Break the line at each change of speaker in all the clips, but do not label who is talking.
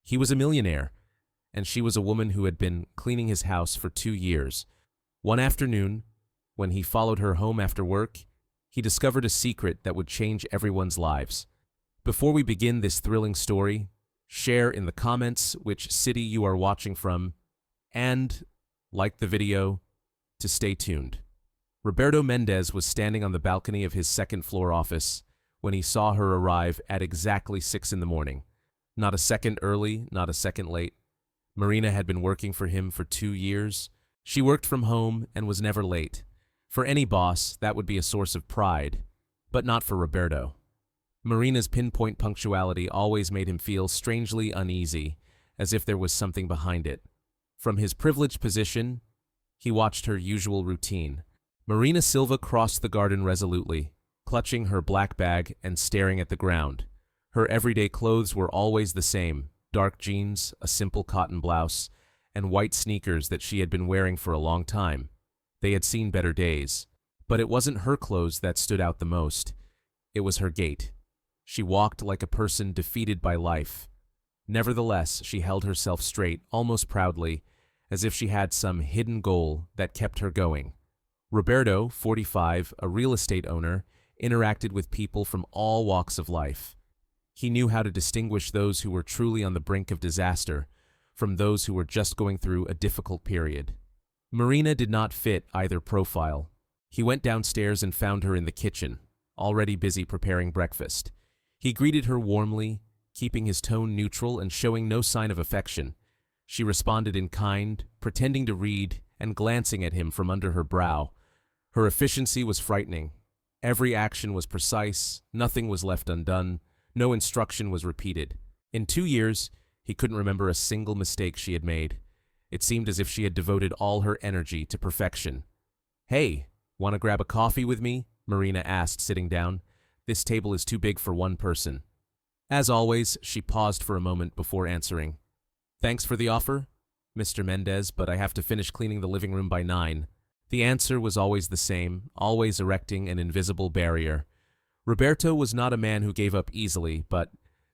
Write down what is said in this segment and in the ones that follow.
He was a millionaire, and she was a woman who had been cleaning his house for 2 years. One afternoon, when he followed her home after work, he discovered a secret that would change everyone's lives. Before we begin this thrilling story, share in the comments which city you are watching from, and like the video to stay tuned. Roberto Mendez was standing on the balcony of his second-floor office when he saw her arrive at exactly 6 in the morning. Not a second early, not a second late. Marina had been working for him for 2 years. She worked from home and was never late. For any boss, that would be a source of pride, but not for Roberto. Marina's pinpoint punctuality always made him feel strangely uneasy, as if there was something behind it. From his privileged position, he watched her usual routine. Marina Silva crossed the garden resolutely, clutching her black bag and staring at the ground. Her everyday clothes were always the same: dark jeans, a simple cotton blouse, and white sneakers that she had been wearing for a long time. They had seen better days. But it wasn't her clothes that stood out the most. It was her gait. She walked like a person defeated by life. Nevertheless, she held herself straight, almost proudly, as if she had some hidden goal that kept her going. Roberto, 45, a real estate owner, interacted with people from all walks of life. He knew how to distinguish those who were truly on the brink of disaster from those who were just going through a difficult period. Marina did not fit either profile. He went downstairs and found her in the kitchen, already busy preparing breakfast. He greeted her warmly, keeping his tone neutral and showing no sign of affection. She responded in kind, pretending to read and glancing at him from under her brow. Her efficiency was frightening. Every action was precise, nothing was left undone, no instruction was repeated. In 2 years, he couldn't remember a single mistake she had made. It seemed as if she had devoted all her energy to perfection. "Hey, want to grab a coffee with me?" Marina asked, sitting down. "This table is too big for one person." As always, she paused for a moment before answering. "Thanks for the offer, Mr. Mendez, but I have to finish cleaning the living room by 9. The answer was always the same, always erecting an invisible barrier. Roberto was not a man who gave up easily, but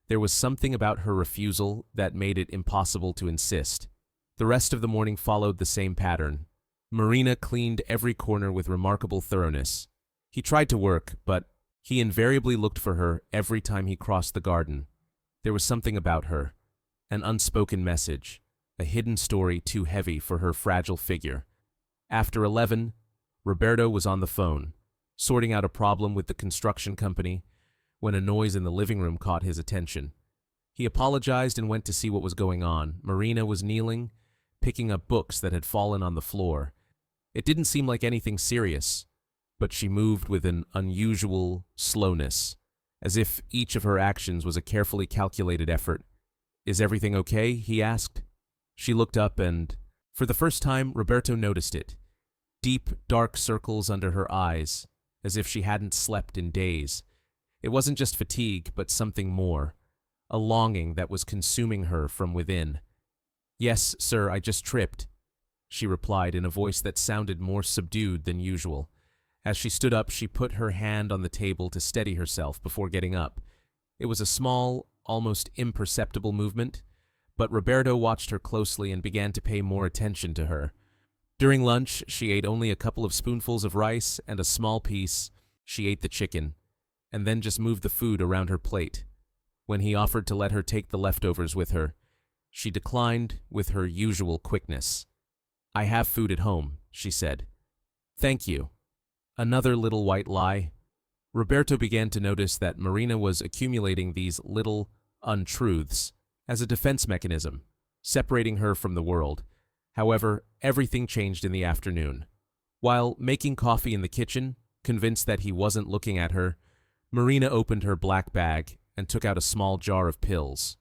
there was something about her refusal that made it impossible to insist. The rest of the morning followed the same pattern. Marina cleaned every corner with remarkable thoroughness. He tried to work, but he invariably looked for her every time he crossed the garden. There was something about her, an unspoken message, a hidden story too heavy for her fragile figure. After 11, Roberto was on the phone, sorting out a problem with the construction company, when a noise in the living room caught his attention. He apologized and went to see what was going on. Marina was kneeling, picking up books that had fallen on the floor. It didn't seem like anything serious, but she moved with an unusual slowness, as if each of her actions was a carefully calculated effort. "Is everything okay?" he asked. She looked up and, for the first time, Roberto noticed it. Deep, dark circles under her eyes, as if she hadn't slept in days. It wasn't just fatigue, but something more, a longing that was consuming her from within. "Yes, sir, I just tripped," she replied in a voice that sounded more subdued than usual. As she stood up, she put her hand on the table to steady herself before getting up. It was a small, almost imperceptible movement, but Roberto watched her closely and began to pay more attention to her. During lunch, she ate only a couple of spoonfuls of rice and a small piece. She ate the chicken, and then just moved the food around her plate. When he offered to let her take the leftovers with her, she declined with her usual quickness. "I have food at home," she said. "Thank you." Another little white lie. Roberto began to notice that Marina was accumulating these little untruths as a defense mechanism, separating her from the world. However, everything changed in the afternoon. While making coffee in the kitchen, convinced that he wasn't looking at her, Marina opened her black bag and took out a small jar of pills.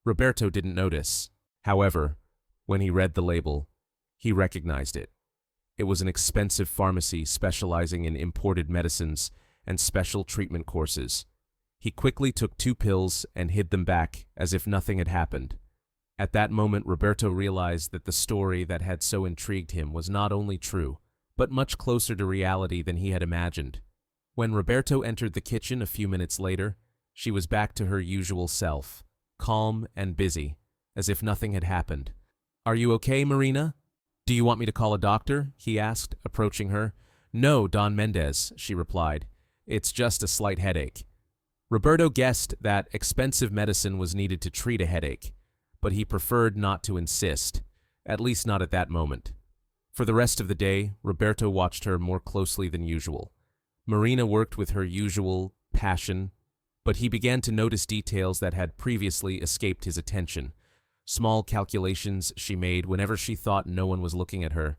Roberto didn't notice. However, when he read the label, he recognized it. It was an expensive pharmacy specializing in imported medicines and special treatment courses. He quickly took 2 pills and hid them back as if nothing had happened. At that moment, Roberto realized that the story that had so intrigued him was not only true, but much closer to reality than he had imagined. When Roberto entered the kitchen a few minutes later, she was back to her usual self, calm and busy, as if nothing had happened. "Are you okay, Marina? Do you want me to call a doctor?" he asked, approaching her. "No, Don Mendez," she replied. "It's just a slight headache." Roberto guessed that expensive medicine was needed to treat a headache, but he preferred not to insist, at least not at that moment. For the rest of the day, Roberto watched her more closely than usual. Marina worked with her usual passion, but he began to notice details that had previously escaped his attention. Small calculations she made whenever she thought no one was looking at her.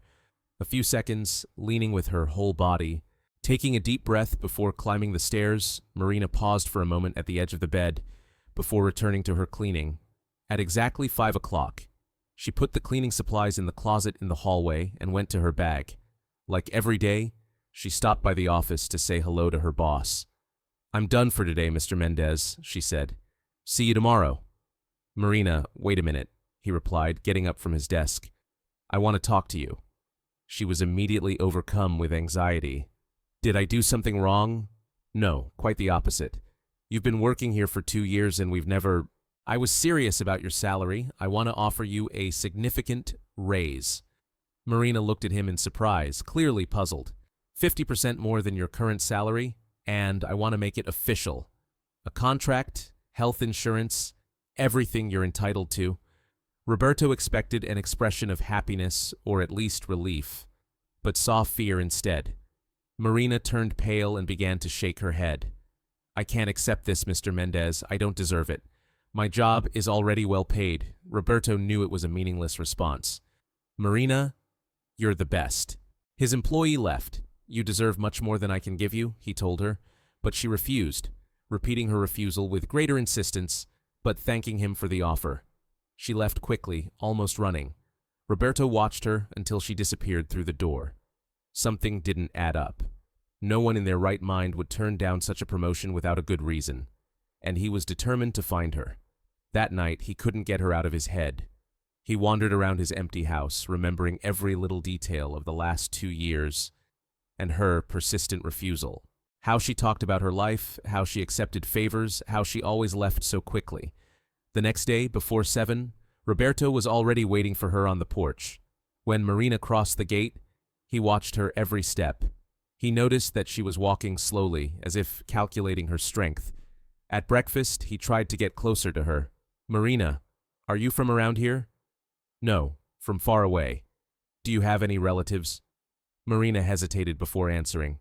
A few seconds, leaning with her whole body. Taking a deep breath before climbing the stairs, Marina paused for a moment at the edge of the bed before returning to her cleaning. At exactly 5 o'clock, she put the cleaning supplies in the closet in the hallway and went to her bag. Like every day, she stopped by the office to say hello to her boss. "I'm done for today, Mr. Mendez," she said. "See you tomorrow." "Marina, wait a minute," he replied, getting up from his desk. "I want to talk to you." She was immediately overcome with anxiety. "Did I do something wrong?" "No, quite the opposite. You've been working here for 2 years and we've never—" "I was serious about your salary. I want to offer you a significant raise." Marina looked at him in surprise, clearly puzzled. 50% more than your current salary, and I want to make it official. A contract, health insurance, everything you're entitled to. Roberto expected an expression of happiness or at least relief, but saw fear instead. Marina turned pale and began to shake her head. "I can't accept this, Mr. Mendez. I don't deserve it. My job is already well paid." Roberto knew it was a meaningless response. "Marina, you're the best." His employee left. "You deserve much more than I can give you," he told her, but she refused, repeating her refusal with greater insistence, but thanking him for the offer. She left quickly, almost running. Roberto watched her until she disappeared through the door. Something didn't add up. No one in their right mind would turn down such a promotion without a good reason, and he was determined to find her. That night, he couldn't get her out of his head. He wandered around his empty house, remembering every little detail of the last 2 years, and her persistent refusal. How she talked about her life, how she accepted favors, how she always left so quickly. The next day, before 7, Roberto was already waiting for her on the porch. When Marina crossed the gate, he watched her every step. He noticed that she was walking slowly, as if calculating her strength. At breakfast, he tried to get closer to her. "Marina, are you from around here?" "No, from far away." "Do you have any relatives?" Marina hesitated before answering.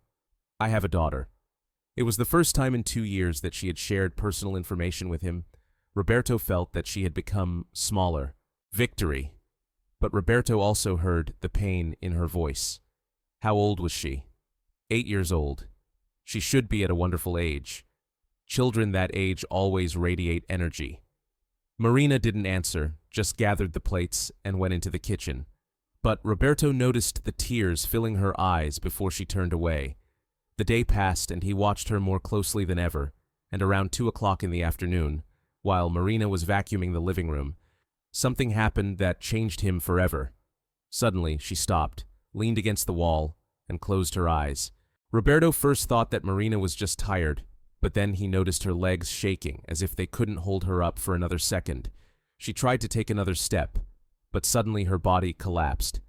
"I have a daughter." It was the first time in 2 years that she had shared personal information with him. Roberto felt that she had become smaller. Victory. But Roberto also heard the pain in her voice. How old was she? 8 years old. She should be at a wonderful age. Children that age always radiate energy. Marina didn't answer, just gathered the plates and went into the kitchen. But Roberto noticed the tears filling her eyes before she turned away. The day passed and he watched her more closely than ever, and around 2 o'clock in the afternoon, while Marina was vacuuming the living room, something happened that changed him forever. Suddenly, she stopped, leaned against the wall, and closed her eyes. Roberto first thought that Marina was just tired, but then he noticed her legs shaking as if they couldn't hold her up for another second. She tried to take another step, but suddenly her body collapsed.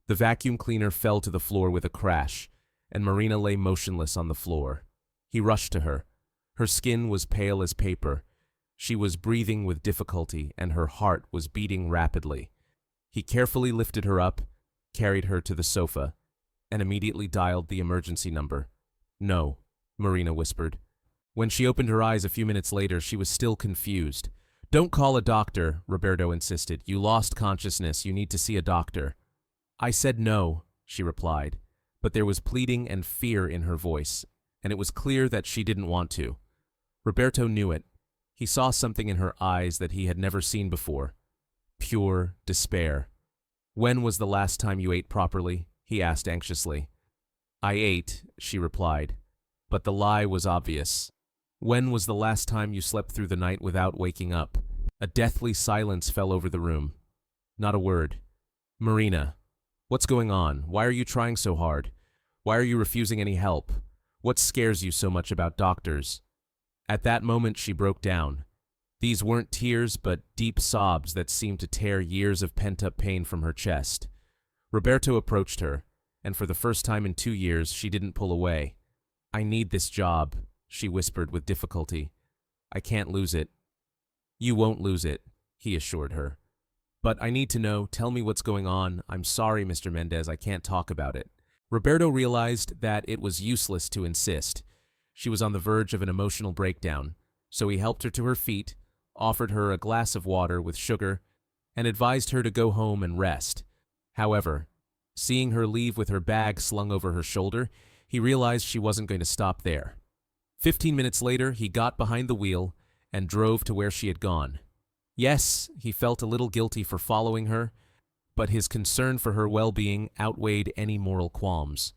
The vacuum cleaner fell to the floor with a crash, and Marina lay motionless on the floor. He rushed to her. Her skin was pale as paper. She was breathing with difficulty, and her heart was beating rapidly. He carefully lifted her up, carried her to the sofa, and immediately dialed the emergency number. "No," Marina whispered. When she opened her eyes a few minutes later, she was still confused. "Don't call a doctor," Roberto insisted. "You lost consciousness. You need to see a doctor." "I said no," she replied, but there was pleading and fear in her voice, and it was clear that she didn't want to. Roberto knew it. He saw something in her eyes that he had never seen before. Pure despair. "When was the last time you ate properly?" he asked anxiously. "I ate," she replied, but the lie was obvious. "When was the last time you slept through the night without waking up?" A deathly silence fell over the room. Not a word. "Marina, what's going on? Why are you trying so hard? Why are you refusing any help? What scares you so much about doctors?" At that moment she broke down. These weren't tears, but deep sobs that seemed to tear years of pent-up pain from her chest. Roberto approached her, and for the first time in 2 years, she didn't pull away. "I need this job," she whispered with difficulty. "I can't lose it." "You won't lose it," he assured her. "But I need to know, tell me what's going on. I'm sorry, Mr. Mendez, I can't talk about it." Roberto realized that it was useless to insist. She was on the verge of an emotional breakdown, so he helped her to her feet, offered her a glass of water with sugar, and advised her to go home and rest. However, seeing her leave with her bag slung over her shoulder, he realized she wasn't going to stop there. 15 minutes later, he got behind the wheel and drove to where she had gone. Yes, he felt a little guilty for following her, but his concern for her well-being outweighed any moral qualms.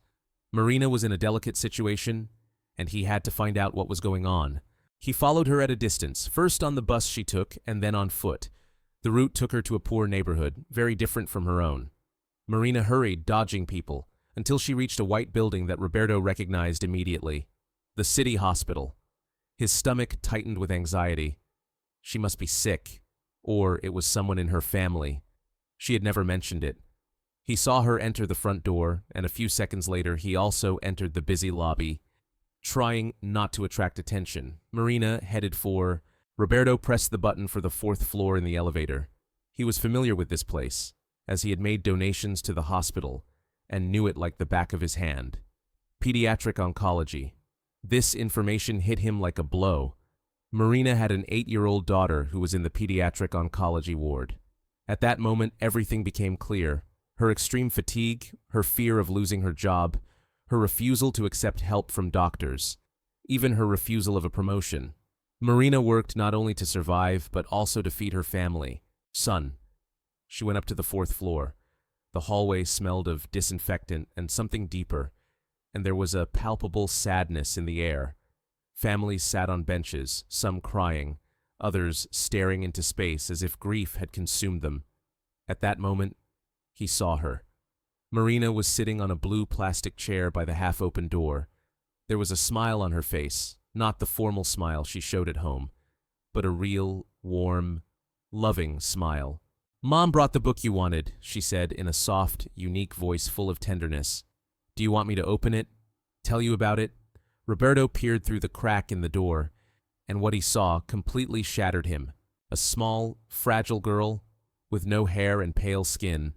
Marina was in a delicate situation, and he had to find out what was going on. He followed her at a distance, first on the bus she took and then on foot. The route took her to a poor neighborhood, very different from her own. Marina hurried, dodging people, until she reached a white building that Roberto recognized immediately. The city hospital. His stomach tightened with anxiety. She must be sick, or it was someone in her family. She had never mentioned it. He saw her enter the front door, and a few seconds later he also entered the busy lobby. Trying not to attract attention, Marina headed for... Roberto pressed the button for the 4th floor in the elevator. He was familiar with this place, as he had made donations to the hospital, and knew it like the back of his hand. Pediatric oncology. This information hit him like a blow. Marina had an 8-year-old daughter who was in the pediatric oncology ward. At that moment, everything became clear. Her extreme fatigue, her fear of losing her job, her refusal to accept help from doctors, even her refusal of a promotion. Marina worked not only to survive, but also to feed her family. Son. She went up to the 4th floor. The hallway smelled of disinfectant and something deeper, and there was a palpable sadness in the air. Families sat on benches, some crying, others staring into space as if grief had consumed them. At that moment, he saw her. Marina was sitting on a blue plastic chair by the half-open door. There was a smile on her face, not the formal smile she showed at home, but a real, warm, loving smile. "Mom brought the book you wanted," she said in a soft, unique voice full of tenderness. "Do you want me to open it? Tell you about it?" Roberto peered through the crack in the door, and what he saw completely shattered him. A small, fragile girl, with no hair and pale skin,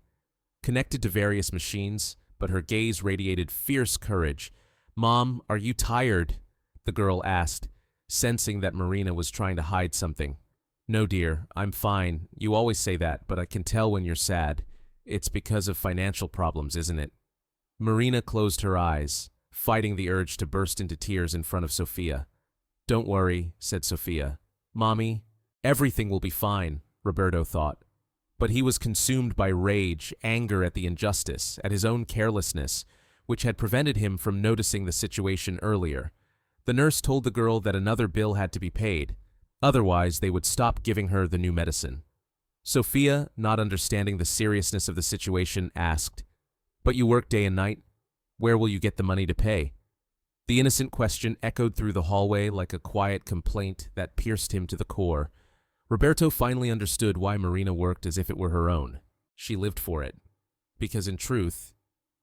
connected to various machines, but her gaze radiated fierce courage. "Mom, are you tired?" the girl asked, sensing that Marina was trying to hide something. "No, dear, I'm fine. You always say that, but I can tell when you're sad. It's because of financial problems, isn't it?" Marina closed her eyes, fighting the urge to burst into tears in front of Sophia. "Don't worry," said Sophia. "Mommy, everything will be fine," Roberto thought. But he was consumed by rage, anger at the injustice, at his own carelessness, which had prevented him from noticing the situation earlier. The nurse told the girl that another bill had to be paid. Otherwise, they would stop giving her the new medicine. Sophia, not understanding the seriousness of the situation, asked, "But you work day and night. Where will you get the money to pay?" The innocent question echoed through the hallway like a quiet complaint that pierced him to the core. Roberto finally understood why Marina worked as if it were her own. She lived for it. Because in truth,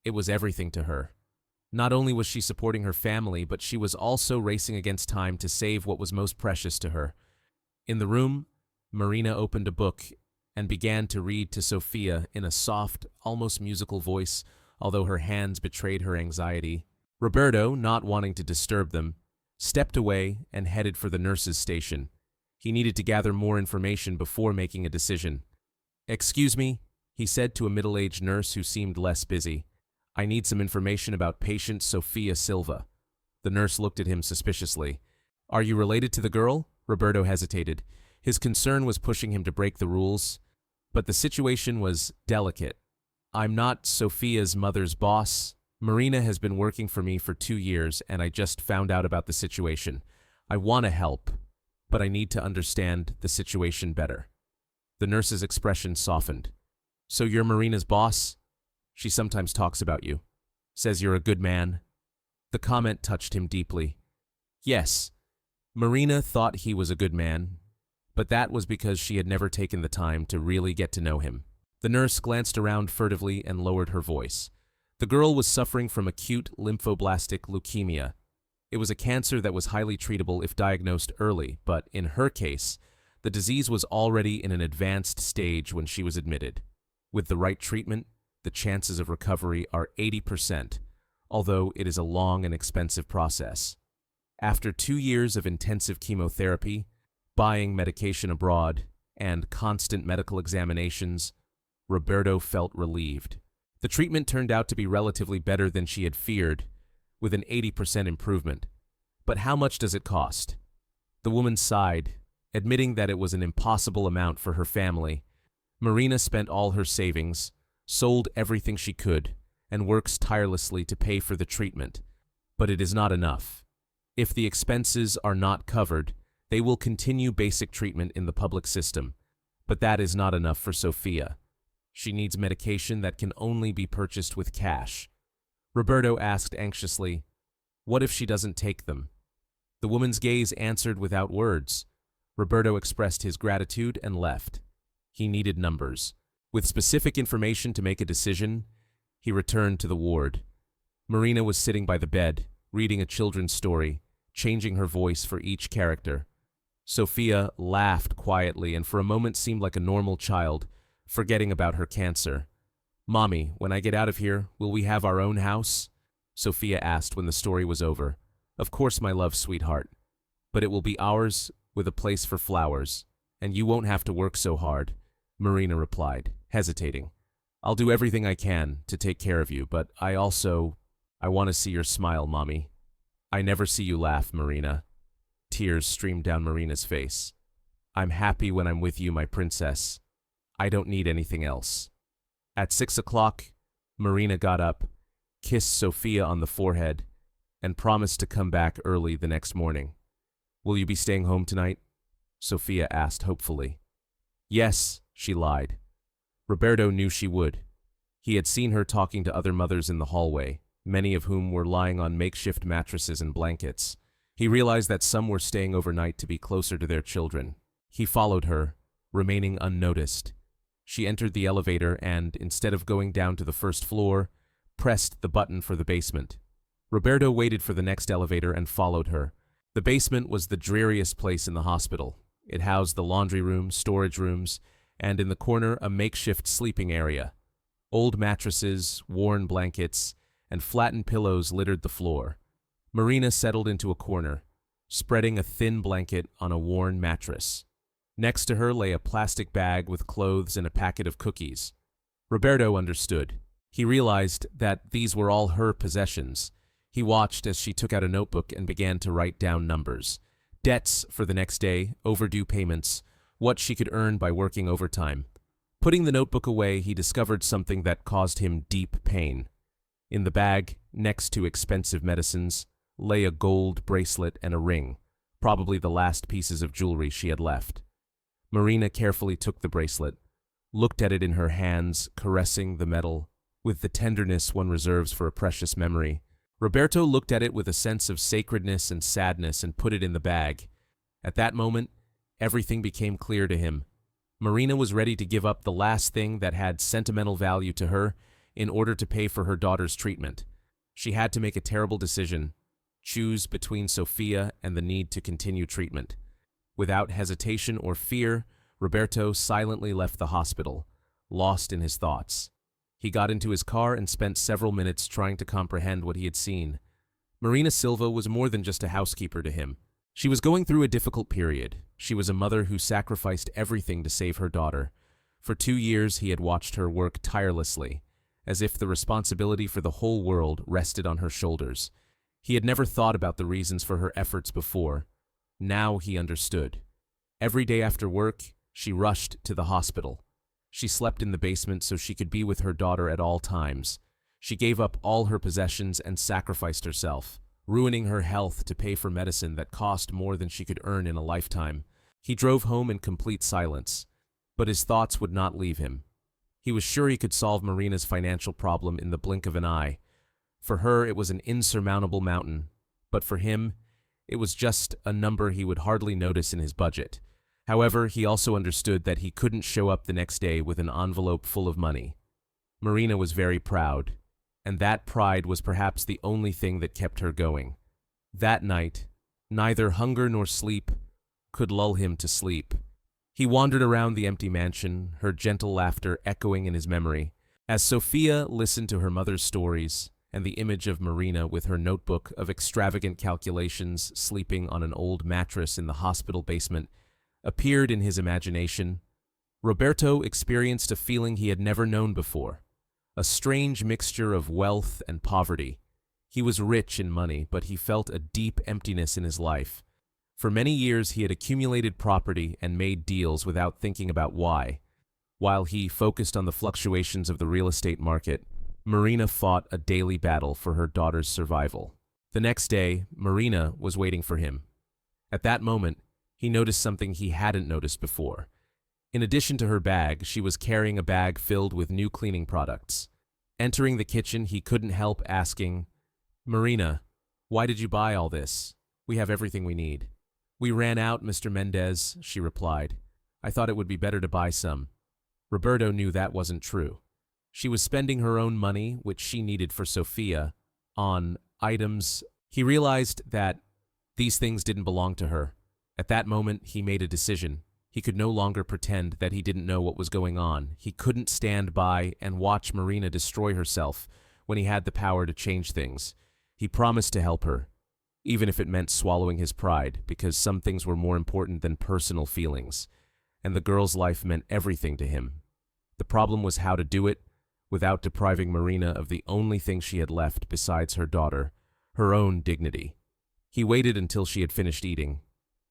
it was everything to her. Not only was she supporting her family, but she was also racing against time to save what was most precious to her. In the room, Marina opened a book and began to read to Sophia in a soft, almost musical voice, although her hands betrayed her anxiety. Roberto, not wanting to disturb them, stepped away and headed for the nurse's station. He needed to gather more information before making a decision. "Excuse me," he said to a middle-aged nurse who seemed less busy. "I need some information about patient Sophia Silva." The nurse looked at him suspiciously. "Are you related to the girl?" Roberto hesitated. His concern was pushing him to break the rules, but the situation was delicate. "I'm not Sophia's mother's boss. Marina has been working for me for 2 years, and I just found out about the situation. I want to help, but I need to understand the situation better." The nurse's expression softened. "So you're Marina's boss? She sometimes talks about you. Says you're a good man." The comment touched him deeply. Yes, Marina thought he was a good man, but that was because she had never taken the time to really get to know him. The nurse glanced around furtively and lowered her voice. The girl was suffering from acute lymphoblastic leukemia. It was a cancer that was highly treatable if diagnosed early, but in her case, the disease was already in an advanced stage when she was admitted. With the right treatment, the chances of recovery are 80%, although it is a long and expensive process. After 2 years of intensive chemotherapy, buying medication abroad, and constant medical examinations, Roberto felt relieved. The treatment turned out to be relatively better than she had feared, with an 80% improvement. But how much does it cost? The woman sighed, admitting that it was an impossible amount for her family. Marina spent all her savings, sold everything she could, and works tirelessly to pay for the treatment. But it is not enough. If the expenses are not covered, they will continue basic treatment in the public system. But that is not enough for Sofia. She needs medication that can only be purchased with cash. Roberto asked anxiously, "What if she doesn't take them?" The woman's gaze answered without words. Roberto expressed his gratitude and left. He needed numbers. With specific information to make a decision, he returned to the ward. Marina was sitting by the bed, reading a children's story, changing her voice for each character. Sofia laughed quietly and for a moment seemed like a normal child, forgetting about her cancer. "Mommy, when I get out of here, will we have our own house?" Sofia asked when the story was over. "Of course, my love, sweetheart. But it will be ours with a place for flowers, and you won't have to work so hard," Marina replied, hesitating. "I'll do everything I can to take care of you, but I want to see your smile, Mommy. I never see you laugh, Marina." Tears streamed down Marina's face. "I'm happy when I'm with you, my princess. I don't need anything else." At 6 o'clock, Marina got up, kissed Sofia on the forehead, and promised to come back early the next morning. "Will you be staying home tonight?" Sofia asked hopefully. "Yes," she lied. Roberto knew she would. He had seen her talking to other mothers in the hallway, many of whom were lying on makeshift mattresses and blankets. He realized that some were staying overnight to be closer to their children. He followed her, remaining unnoticed. She entered the elevator and, instead of going down to the first floor, pressed the button for the basement. Roberto waited for the next elevator and followed her. The basement was the dreariest place in the hospital. It housed the laundry room, storage rooms, and in the corner a makeshift sleeping area. Old mattresses, worn blankets, and flattened pillows littered the floor. Marina settled into a corner, spreading a thin blanket on a worn mattress. Next to her lay a plastic bag with clothes and a packet of cookies. Roberto understood. He realized that these were all her possessions. He watched as she took out a notebook and began to write down numbers. Debts for the next day, overdue payments, what she could earn by working overtime. Putting the notebook away, he discovered something that caused him deep pain. In the bag, next to expensive medicines, lay a gold bracelet and a ring, probably the last pieces of jewelry she had left. Marina carefully took the bracelet, looked at it in her hands, caressing the metal, with the tenderness one reserves for a precious memory. Roberto looked at it with a sense of sacredness and sadness and put it in the bag. At that moment, everything became clear to him. Marina was ready to give up the last thing that had sentimental value to her in order to pay for her daughter's treatment. She had to make a terrible decision, choose between Sofia and the need to continue treatment. Without hesitation or fear, Roberto silently left the hospital, lost in his thoughts. He got into his car and spent several minutes trying to comprehend what he had seen. Marina Silva was more than just a housekeeper to him. She was going through a difficult period. She was a mother who sacrificed everything to save her daughter. For 2 years, he had watched her work tirelessly, as if the responsibility for the whole world rested on her shoulders. He had never thought about the reasons for her efforts before. Now he understood. Every day after work, she rushed to the hospital. She slept in the basement so she could be with her daughter at all times. She gave up all her possessions and sacrificed herself, ruining her health to pay for medicine that cost more than she could earn in a lifetime. He drove home in complete silence, but his thoughts would not leave him. He was sure he could solve Marina's financial problem in the blink of an eye. For her, it was an insurmountable mountain, but for him, it was just a number he would hardly notice in his budget. However, he also understood that he couldn't show up the next day with an envelope full of money. Marina was very proud, and that pride was perhaps the only thing that kept her going. That night, neither hunger nor sleep could lull him to sleep. He wandered around the empty mansion, her gentle laughter echoing in his memory. As Sophia listened to her mother's stories and the image of Marina with her notebook of extravagant calculations sleeping on an old mattress in the hospital basement appeared in his imagination, Roberto experienced a feeling he had never known before, a strange mixture of wealth and poverty. He was rich in money, but he felt a deep emptiness in his life. For many years he had accumulated property and made deals without thinking about why. While he focused on the fluctuations of the real estate market, Marina fought a daily battle for her daughter's survival. The next day, Marina was waiting for him. At that moment, he noticed something he hadn't noticed before. In addition to her bag, she was carrying a bag filled with new cleaning products. Entering the kitchen, he couldn't help asking, "Marina, why did you buy all this? We have everything we need." "We ran out, Mr. Mendez," she replied. "I thought it would be better to buy some." Roberto knew that wasn't true. She was spending her own money, which she needed for Sophia, on items. He realized that these things didn't belong to her. At that moment, he made a decision. He could no longer pretend that he didn't know what was going on. He couldn't stand by and watch Marina destroy herself when he had the power to change things. He promised to help her, even if it meant swallowing his pride, because some things were more important than personal feelings, and the girl's life meant everything to him. The problem was how to do it without depriving Marina of the only thing she had left besides her daughter, her own dignity. He waited until she had finished eating.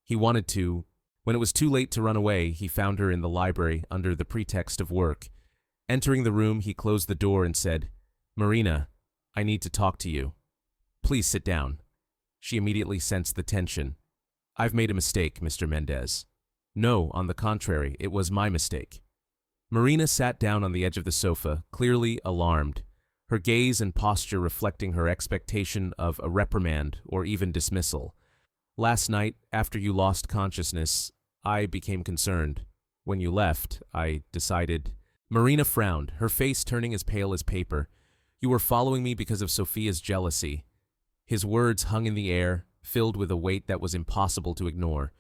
He wanted to. When it was too late to run away, he found her in the library under the pretext of work. Entering the room, he closed the door and said, "Marina, I need to talk to you. Please sit down." She immediately sensed the tension. "I've made a mistake, Mr. Mendez." "No, on the contrary, it was my mistake." Marina sat down on the edge of the sofa, clearly alarmed, her gaze and posture reflecting her expectation of a reprimand or even dismissal. "Last night, after you lost consciousness, I became concerned. When you left, I decided—" Marina frowned, her face turning as pale as paper. "You were following me because of Sophia's jealousy." His words hung in the air, filled with a weight that was impossible to ignore.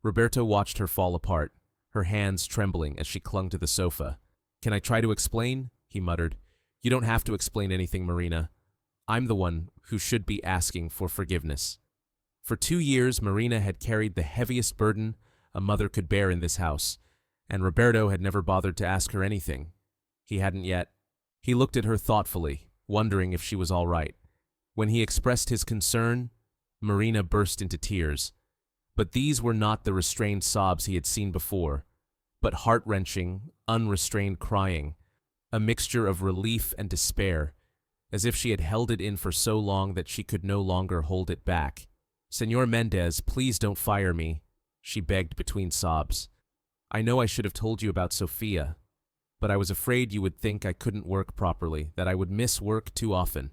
Roberto watched her fall apart, her hands trembling as she clung to the sofa. "Can I try to explain?" he muttered. "You don't have to explain anything, Marina. I'm the one who should be asking for forgiveness." For 2 years, Marina had carried the heaviest burden a mother could bear in this house, and Roberto had never bothered to ask her anything. He hadn't yet. He looked at her thoughtfully, wondering if she was all right. When he expressed his concern, Marina burst into tears. But these were not the restrained sobs he had seen before, but heart-wrenching, unrestrained crying, a mixture of relief and despair, as if she had held it in for so long that she could no longer hold it back. "Senor Mendez, please don't fire me," she begged between sobs. "I know I should have told you about Sophia, but I was afraid you would think I couldn't work properly, that I would miss work too often."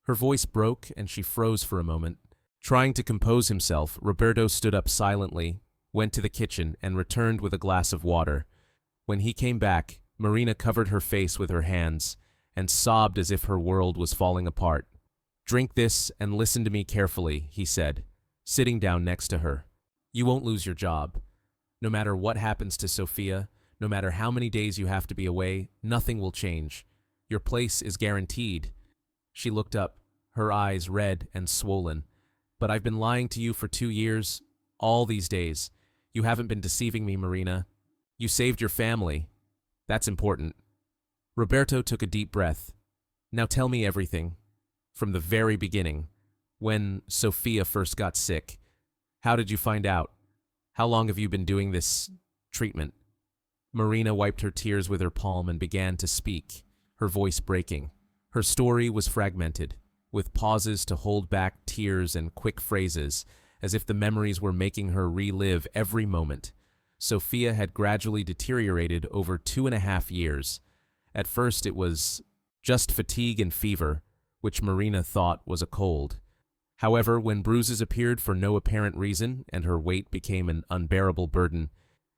Her voice broke and she froze for a moment. Trying to compose himself, Roberto stood up silently, went to the kitchen, and returned with a glass of water. When he came back, Marina covered her face with her hands and sobbed as if her world was falling apart. "Drink this and listen to me carefully," he said, sitting down next to her. "You won't lose your job. No matter what happens to Sophia, no matter how many days you have to be away, nothing will change. Your place is guaranteed." She looked up, her eyes red and swollen. "But I've been lying to you for 2 years, all these days. You haven't been deceiving me, Marina. You saved your family. That's important." Roberto took a deep breath. "Now tell me everything. From the very beginning. When Sophia first got sick. How did you find out? How long have you been doing this treatment?" Marina wiped her tears with her palm and began to speak, her voice breaking. Her story was fragmented, with pauses to hold back tears and quick phrases, as if the memories were making her relive every moment. Sophia had gradually deteriorated over 2.5 years. At first it was just fatigue and fever, which Marina thought was a cold. However, when bruises appeared for no apparent reason and her weight became an unbearable burden,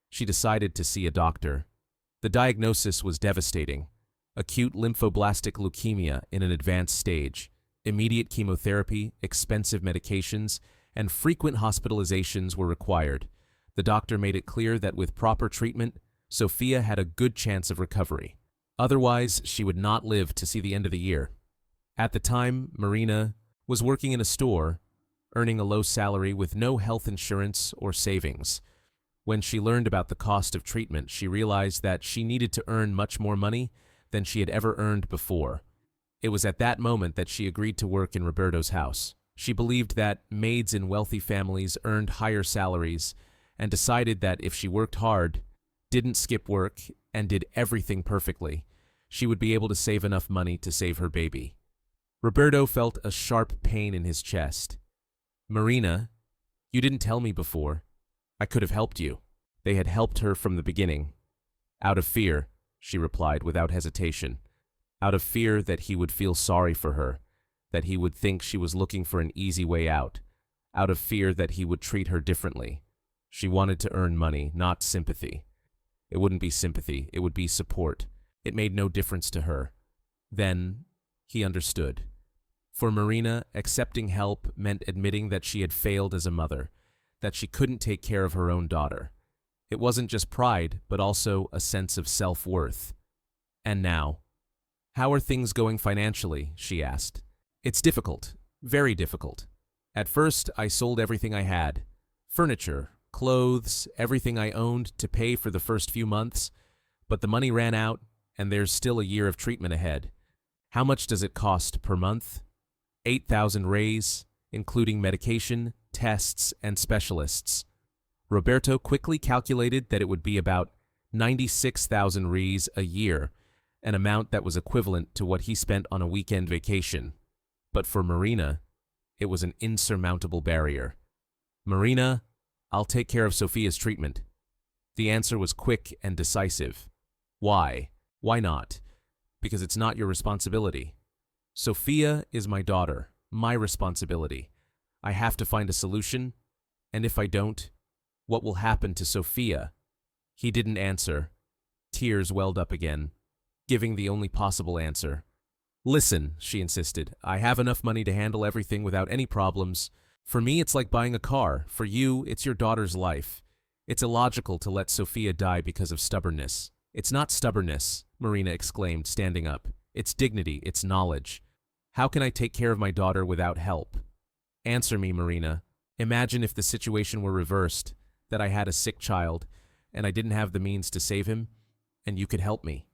She decided to see a doctor. The diagnosis was devastating: acute lymphoblastic leukemia in an advanced stage, immediate chemotherapy, expensive medications, and frequent hospitalizations were required. The doctor made it clear that with proper treatment, Sophia had a good chance of recovery. Otherwise, she would not live to see the end of the year. At the time, Marina was working in a store, earning a low salary with no health insurance or savings. When she learned about the cost of treatment, she realized that she needed to earn much more money than she had ever earned before. It was at that moment that she agreed to work in Roberto's house. She believed that maids in wealthy families earned higher salaries and decided that if she worked hard, didn't skip work, and did everything perfectly, she would be able to save enough money to save her baby. Roberto felt a sharp pain in his chest. "Marina, you didn't tell me before. I could have helped you." They had helped her from the beginning. "Out of fear," she replied without hesitation. Out of fear that he would feel sorry for her, that he would think she was looking for an easy way out, out of fear that he would treat her differently. She wanted to earn money, not sympathy. It wouldn't be sympathy, it would be support. It made no difference to her. Then he understood. For Marina, accepting help meant admitting that she had failed as a mother, that she couldn't take care of her own daughter. It wasn't just pride, but also a sense of self-worth. "And now, how are things going financially?" she asked. "It's difficult, very difficult. At first, I sold everything I had. Furniture, clothes, everything I owned to pay for the first few months, but the money ran out, and there's still a year of treatment ahead. How much does it cost per month? 8,000 reis, including medication, tests, and specialists." Roberto quickly calculated that it would be about 96,000 reis a year, an amount that was equivalent to what he spent on a weekend vacation. But for Marina, it was an insurmountable barrier. "Marina, I'll take care of Sophia's treatment." The answer was quick and decisive. "Why? Why not?" "Because it's not your responsibility. Sophia is my daughter, my responsibility. I have to find a solution, and if I don't, what will happen to Sophia?" He didn't answer. Tears welled up again, giving the only possible answer. "Listen," she insisted, "I have enough money to handle everything without any problems. For me, it's like buying a car. For you, it's your daughter's life. It's illogical to let Sophia die because of stubbornness." "It's not stubbornness," Marina exclaimed, standing up. "It's dignity, it's knowledge. How can I take care of my daughter without help? Answer me, Marina. Imagine if the situation were reversed, that I had a sick child, and I didn't have the means to save him, and you could help me.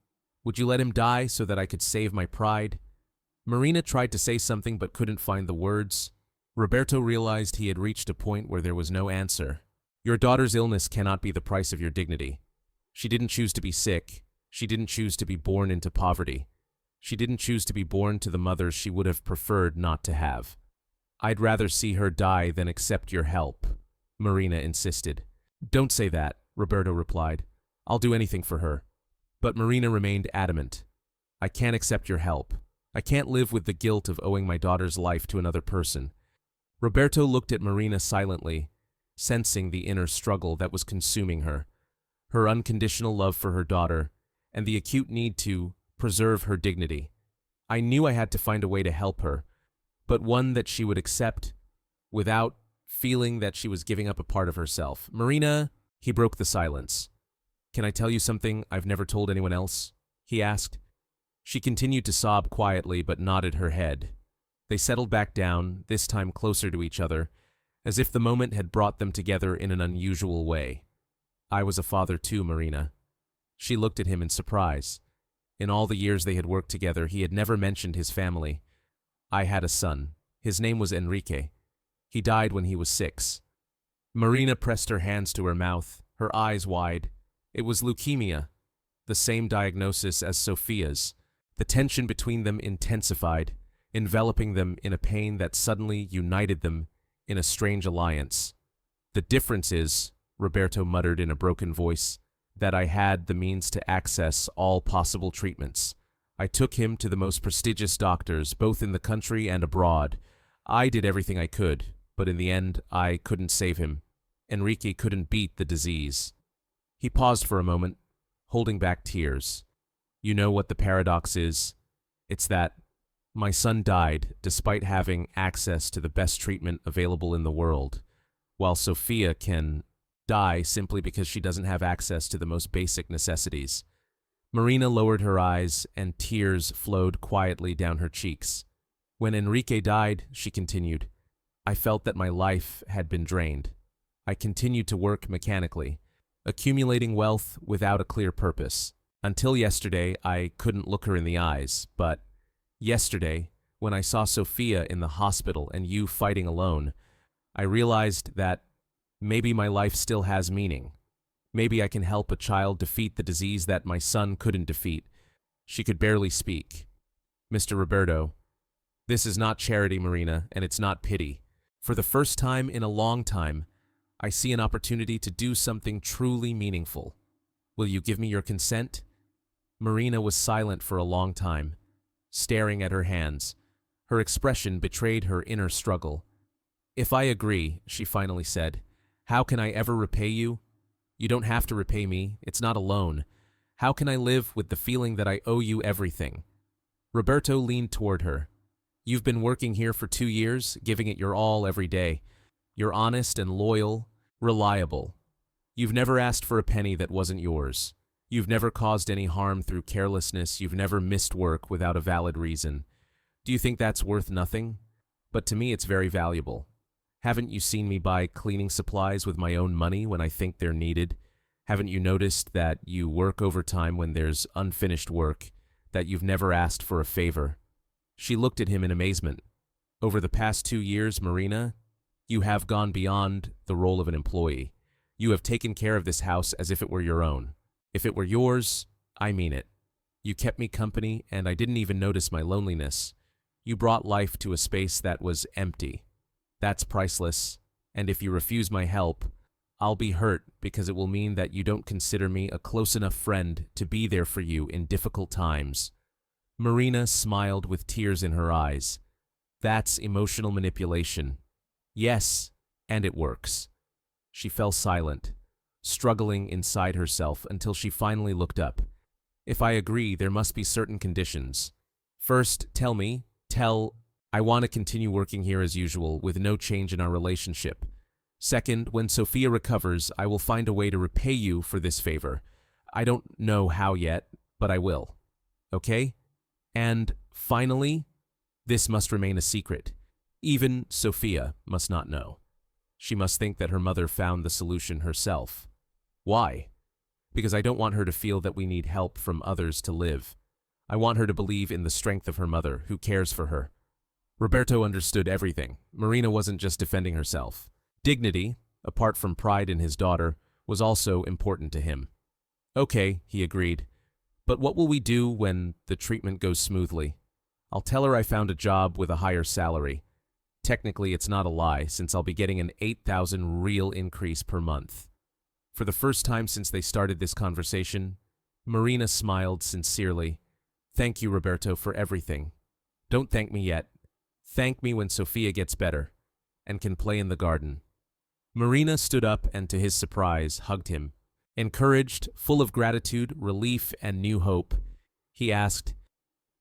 Would you let him die so that I could save my pride?" Marina tried to say something but couldn't find the words. Roberto realized he had reached a point where there was no answer. "Your daughter's illness cannot be the price of your dignity. She didn't choose to be sick. She didn't choose to be born into poverty. She didn't choose to be born to the mother she would have preferred not to have. I'd rather see her die than accept your help," Marina insisted. "Don't say that," Roberto replied. "I'll do anything for her." But Marina remained adamant. "I can't accept your help. I can't live with the guilt of owing my daughter's life to another person." Roberto looked at Marina silently, sensing the inner struggle that was consuming her, her unconditional love for her daughter, and the acute need to preserve her dignity. "I knew I had to find a way to help her, but one that she would accept without feeling that she was giving up a part of herself." "Marina," he broke the silence. "Can I tell you something I've never told anyone else?" he asked. She continued to sob quietly but nodded her head. They settled back down, this time closer to each other, as if the moment had brought them together in an unusual way. "I was a father too, Marina." She looked at him in surprise. In all the years they had worked together, he had never mentioned his family. "I had a son. His name was Enrique. He died when he was 6. Marina pressed her hands to her mouth, her eyes wide. It was leukemia, the same diagnosis as Sophia's. The tension between them intensified, enveloping them in a pain that suddenly united them in a strange alliance. "The difference is," Roberto muttered in a broken voice, "that I had the means to access all possible treatments. I took him to the most prestigious doctors, both in the country and abroad. I did everything I could, but in the end, I couldn't save him. Enrique couldn't beat the disease." He paused for a moment, holding back tears. You know what the paradox is? It's that my son died despite having access to the best treatment available in the world, while Sophia can die simply because she doesn't have access to the most basic necessities. Marina lowered her eyes, and tears flowed quietly down her cheeks. When Enrique died, she continued, I felt that my life had been drained. I continued to work mechanically, accumulating wealth without a clear purpose. Until yesterday, I couldn't look her in the eyes, but yesterday, when I saw Sophia in the hospital and you fighting alone, I realized that maybe my life still has meaning. Maybe I can help a child defeat the disease that my son couldn't defeat. She could barely speak. Mr. Roberto, this is not charity, Marina, and it's not pity. For the first time in a long time, I see an opportunity to do something truly meaningful. Will you give me your consent? Marina was silent for a long time, staring at her hands. Her expression betrayed her inner struggle. If I agree, she finally said, how can I ever repay you? You don't have to repay me. It's not a loan. How can I live with the feeling that I owe you everything? Roberto leaned toward her. You've been working here for 2 years, giving it your all every day. You're honest and loyal, reliable. You've never asked for a penny that wasn't yours. You've never caused any harm through carelessness. You've never missed work without a valid reason. Do you think that's worth nothing? But to me, it's very valuable. Haven't you seen me buy cleaning supplies with my own money when I think they're needed? Haven't you noticed that you work overtime when there's unfinished work, that you've never asked for a favor? She looked at him in amazement. Over the past 2 years, Marina, you have gone beyond the role of an employee. You have taken care of this house as if it were your own. If it were yours, I mean it. You kept me company, and I didn't even notice my loneliness. You brought life to a space that was empty. That's priceless, and if you refuse my help, I'll be hurt because it will mean that you don't consider me a close enough friend to be there for you in difficult times. Marina smiled with tears in her eyes. That's emotional manipulation. Yes, and it works. She fell silent, struggling inside herself until she finally looked up. If I agree, there must be certain conditions. First, I want to continue working here as usual with no change in our relationship. Second, when Sophia recovers, I will find a way to repay you for this favor. I don't know how yet, but I will. Okay? And finally, this must remain a secret. Even Sophia must not know. She must think that her mother found the solution herself. Why? Because I don't want her to feel that we need help from others to live. I want her to believe in the strength of her mother, who cares for her. Roberto understood everything. Marina wasn't just defending herself. Dignity, apart from pride in his daughter, was also important to him. Okay, he agreed. But what will we do when the treatment goes smoothly? I'll tell her I found a job with a higher salary. Technically, it's not a lie, since I'll be getting an 8,000 real increase per month. For the first time since they started this conversation, Marina smiled sincerely. Thank you, Roberto, for everything. Don't thank me yet. Thank me when Sophia gets better and can play in the garden. Marina stood up and, to his surprise, hugged him. Encouraged, full of gratitude, relief, and new hope, he asked,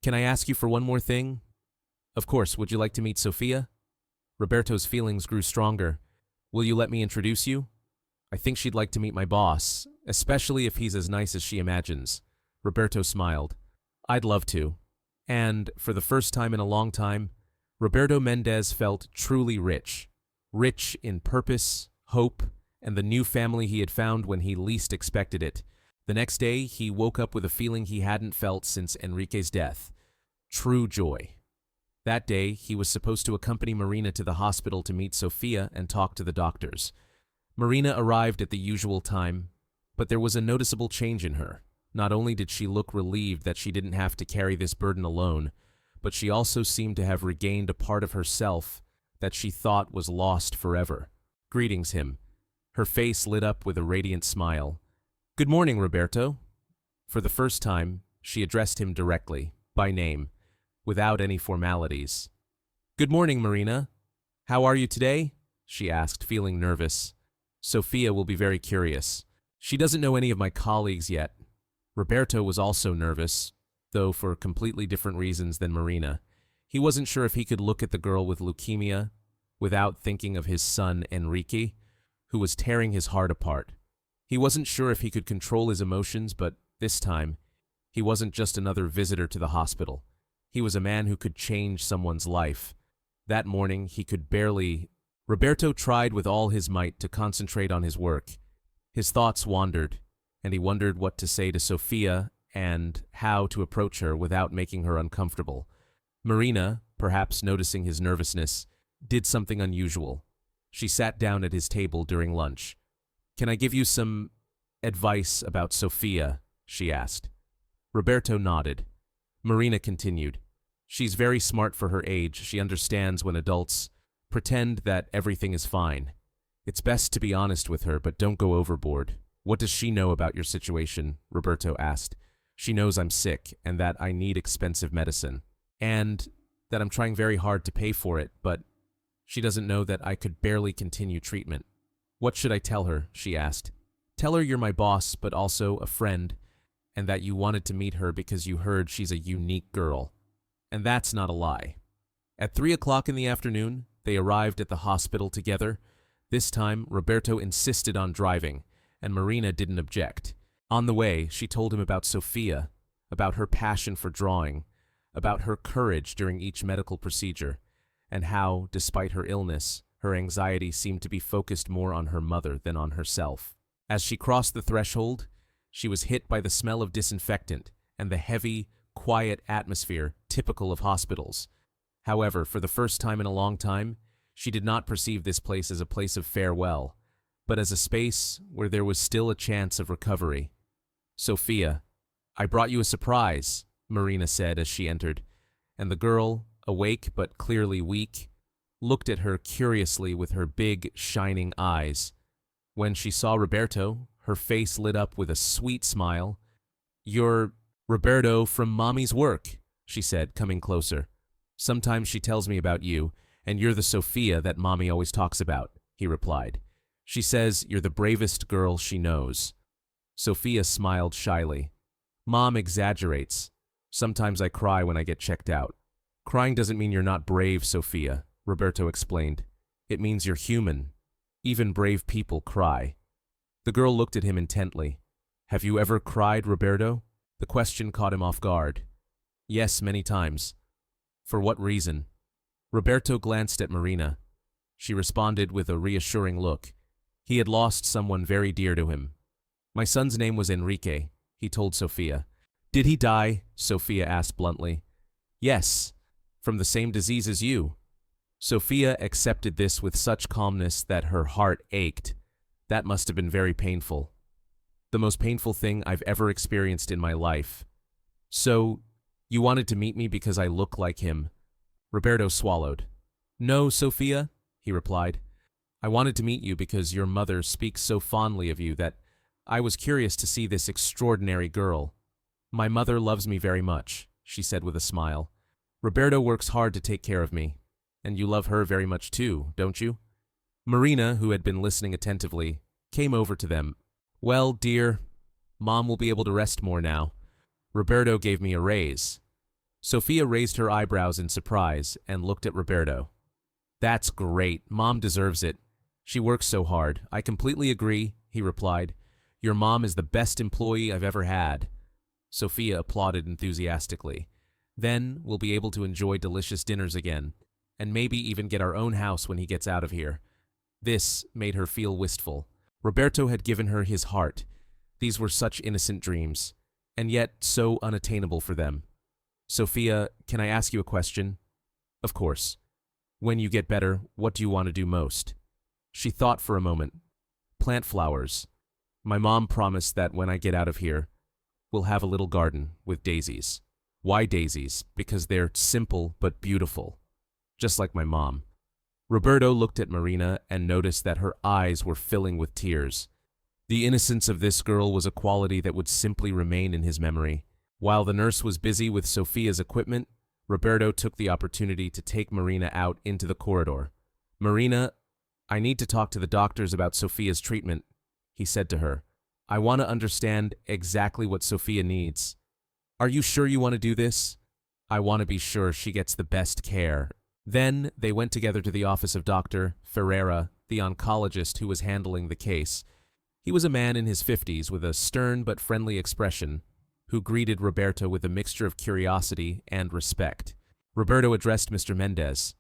Can I ask you for one more thing? Of course, would you like to meet Sophia? Roberto's feelings grew stronger. Will you let me introduce you? I think she'd like to meet my boss, especially if he's as nice as she imagines. Roberto smiled. I'd love to. And, for the first time in a long time, Roberto Mendez felt truly rich. Rich in purpose, hope, and the new family he had found when he least expected it. The next day, he woke up with a feeling he hadn't felt since Enrique's death. True joy. That day, he was supposed to accompany Marina to the hospital to meet Sophia and talk to the doctors. Marina arrived at the usual time, but there was a noticeable change in her. Not only did she look relieved that she didn't have to carry this burden alone, but she also seemed to have regained a part of herself that she thought was lost forever. Greetings him. Her face lit up with a radiant smile. Good morning, Roberto. For the first time, she addressed him directly, by name, without any formalities. Good morning, Marina. How are you today? She asked, feeling nervous. Sophia will be very curious. She doesn't know any of my colleagues yet. Roberto was also nervous, though for completely different reasons than Marina. He wasn't sure if he could look at the girl with leukemia without thinking of his son Enrique, who was tearing his heart apart. He wasn't sure if he could control his emotions, but this time, he wasn't just another visitor to the hospital. He was a man who could change someone's life. That morning, he could barely... Roberto tried with all his might to concentrate on his work. His thoughts wandered, and he wondered what to say to Sofia and how to approach her without making her uncomfortable. Marina, perhaps noticing his nervousness, did something unusual. She sat down at his table during lunch. "Can I give you some advice about Sofia?" she asked. Roberto nodded. Marina continued. "She's very smart for her age. She understands when adults pretend that everything is fine. It's best to be honest with her, but don't go overboard." "What does she know about your situation?" Roberto asked. "She knows I'm sick and that I need expensive medicine, and that I'm trying very hard to pay for it, but she doesn't know that I could barely continue treatment." "What should I tell her?" she asked. "Tell her you're my boss, but also a friend, and that you wanted to meet her because you heard she's a unique girl. And that's not a lie." At 3 o'clock in the afternoon, they arrived at the hospital together. This time, Roberto insisted on driving, and Marina didn't object. On the way, she told him about Sofia, about her passion for drawing, about her courage during each medical procedure, and how, despite her illness, her anxiety seemed to be focused more on her mother than on herself. As she crossed the threshold, she was hit by the smell of disinfectant and the heavy, quiet atmosphere typical of hospitals. However, for the first time in a long time, she did not perceive this place as a place of farewell, but as a space where there was still a chance of recovery. "Sofia, I brought you a surprise," Marina said as she entered, and the girl, awake but clearly weak, looked at her curiously with her big, shining eyes. When she saw Roberto, her face lit up with a sweet smile. "You're Roberto from Mommy's work," she said, coming closer. "Sometimes she tells me about you, and you're the Sofia that Mommy always talks about," he replied. "She says you're the bravest girl she knows." Sofia smiled shyly. "Mom exaggerates. Sometimes I cry when I get checked out." "Crying doesn't mean you're not brave, Sofia," Roberto explained. "It means you're human. Even brave people cry." The girl looked at him intently. "Have you ever cried, Roberto?" The question caught him off guard. "Yes, many times." "For what reason?" Roberto glanced at Marina. She responded with a reassuring look. He had lost someone very dear to him. "My son's name was Enrique," he told Sofia. "Did he die?" Sofia asked bluntly. "Yes, from the same disease as you." Sofia accepted this with such calmness that her heart ached. That must have been very painful. The most painful thing I've ever experienced in my life. "So, you wanted to meet me because I look like him?" Roberto swallowed. "No, Sofia," he replied. "I wanted to meet you because your mother speaks so fondly of you that I was curious to see this extraordinary girl. My mother loves me very much," she said with a smile. "Roberto works hard to take care of me, and you love her very much too, don't you?" Marina, who had been listening attentively, came over to them. "Well, dear, Mom will be able to rest more now. Roberto gave me a raise." Sofia raised her eyebrows in surprise and looked at Roberto. "That's great. Mom deserves it. She works so hard." "I completely agree," he replied. "Your mom is the best employee I've ever had." Sofia applauded enthusiastically. "Then we'll be able to enjoy delicious dinners again, and maybe even get our own house when he gets out of here." This made her feel wistful. Roberto had given her his heart. These were such innocent dreams, and yet so unattainable for them. "Sofia, can I ask you a question?" "Of course." "When you get better, what do you want to do most?" She thought for a moment. "Plant flowers. My mom promised that when I get out of here, we'll have a little garden with daisies." "Why daisies?" "Because they're simple but beautiful. Just like my mom." Roberto looked at Marina and noticed that her eyes were filling with tears. The innocence of this girl was a quality that would simply remain in his memory. While the nurse was busy with Sofia's equipment, Roberto took the opportunity to take Marina out into the corridor. "Marina, I need to talk to the doctors about Sofia's treatment," he said to her. I want to understand exactly what Sophia needs. Are you sure you want to do this? I want to be sure she gets the best care. Then they went together to the office of Dr. Ferreira, the oncologist who was handling the case. He was a man in his 50s with a stern but friendly expression, who greeted Roberto with a mixture of curiosity and respect. Roberto addressed Mr. Mendez.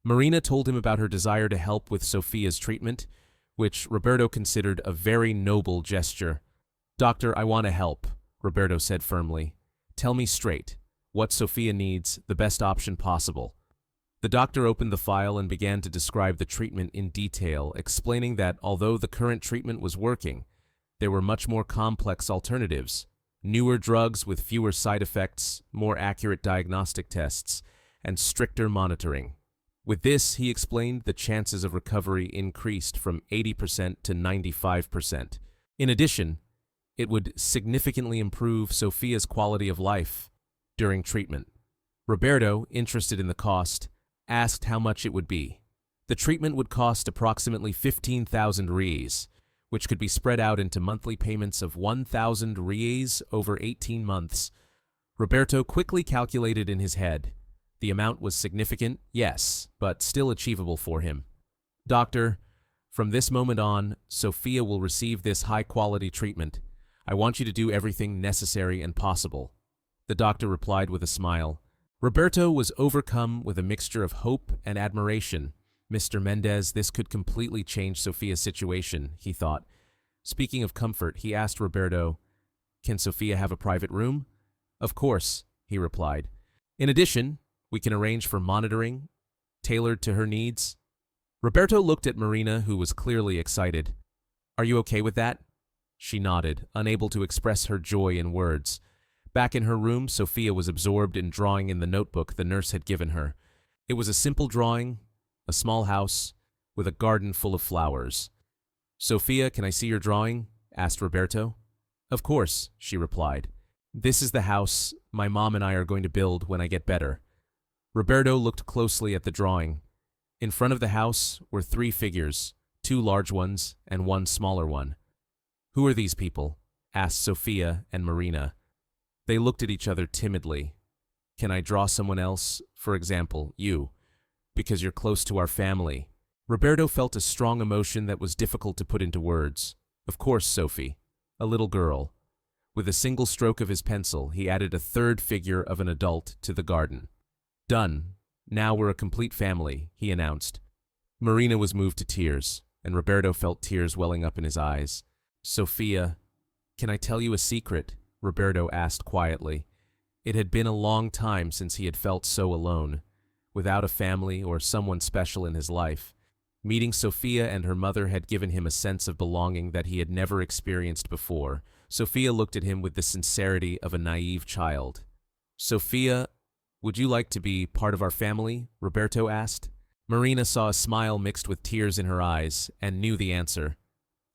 Marina told him about her desire to help with Sophia's treatment, which Roberto considered a very noble gesture. "Doctor, I want to help," Roberto said firmly. "Tell me straight. What Sophia needs, the best option possible." The doctor opened the file and began to describe the treatment in detail, explaining that although the current treatment was working, there were much more complex alternatives, newer drugs with fewer side effects, more accurate diagnostic tests, and stricter monitoring. With this, he explained, the chances of recovery increased from 80% to 95%. In addition, it would significantly improve Sophia's quality of life during treatment. Roberto, interested in the cost, asked how much it would be. The treatment would cost approximately 15,000 reais, which could be spread out into monthly payments of 1,000 reais over 18 months. Roberto quickly calculated in his head. The amount was significant, yes, but still achievable for him. "Doctor, from this moment on, Sophia will receive this high-quality treatment. I want you to do everything necessary and possible." The doctor replied with a smile. Roberto was overcome with a mixture of hope and admiration. "Mr. Mendez, this could completely change Sophia's situation," he thought. Speaking of comfort, he asked Roberto, "Can Sophia have a private room?" "Of course," he replied. "In addition, we can arrange for monitoring, tailored to her needs." Roberto looked at Marina, who was clearly excited. "Are you okay with that?" She nodded, unable to express her joy in words. Back in her room, Sophia was absorbed in drawing in the notebook the nurse had given her. It was a simple drawing, a small house, with a garden full of flowers. "Sophia, can I see your drawing?" asked Roberto. "Of course," she replied. "This is the house my mom and I are going to build when I get better." Roberto looked closely at the drawing. In front of the house were 3 figures, 2 large ones and 1 smaller one. "Who are these people?" asked Sophia and Marina. They looked at each other timidly. "Can I draw someone else? For example, you, because you're close to our family." Roberto felt a strong emotion that was difficult to put into words. "Of course, Sophie, a little girl." With a single stroke of his pencil, he added a 3rd figure of an adult to the garden. "Done. Now we're a complete family," he announced. Marina was moved to tears, and Roberto felt tears welling up in his eyes. "Sophia, can I tell you a secret?" Roberto asked quietly. It had been a long time since he had felt so alone, without a family or someone special in his life. Meeting Sophia and her mother had given him a sense of belonging that he had never experienced before. Sophia looked at him with the sincerity of a naive child. "Sophia, would you like to be part of our family?" Roberto asked. Marina saw a smile mixed with tears in her eyes and knew the answer.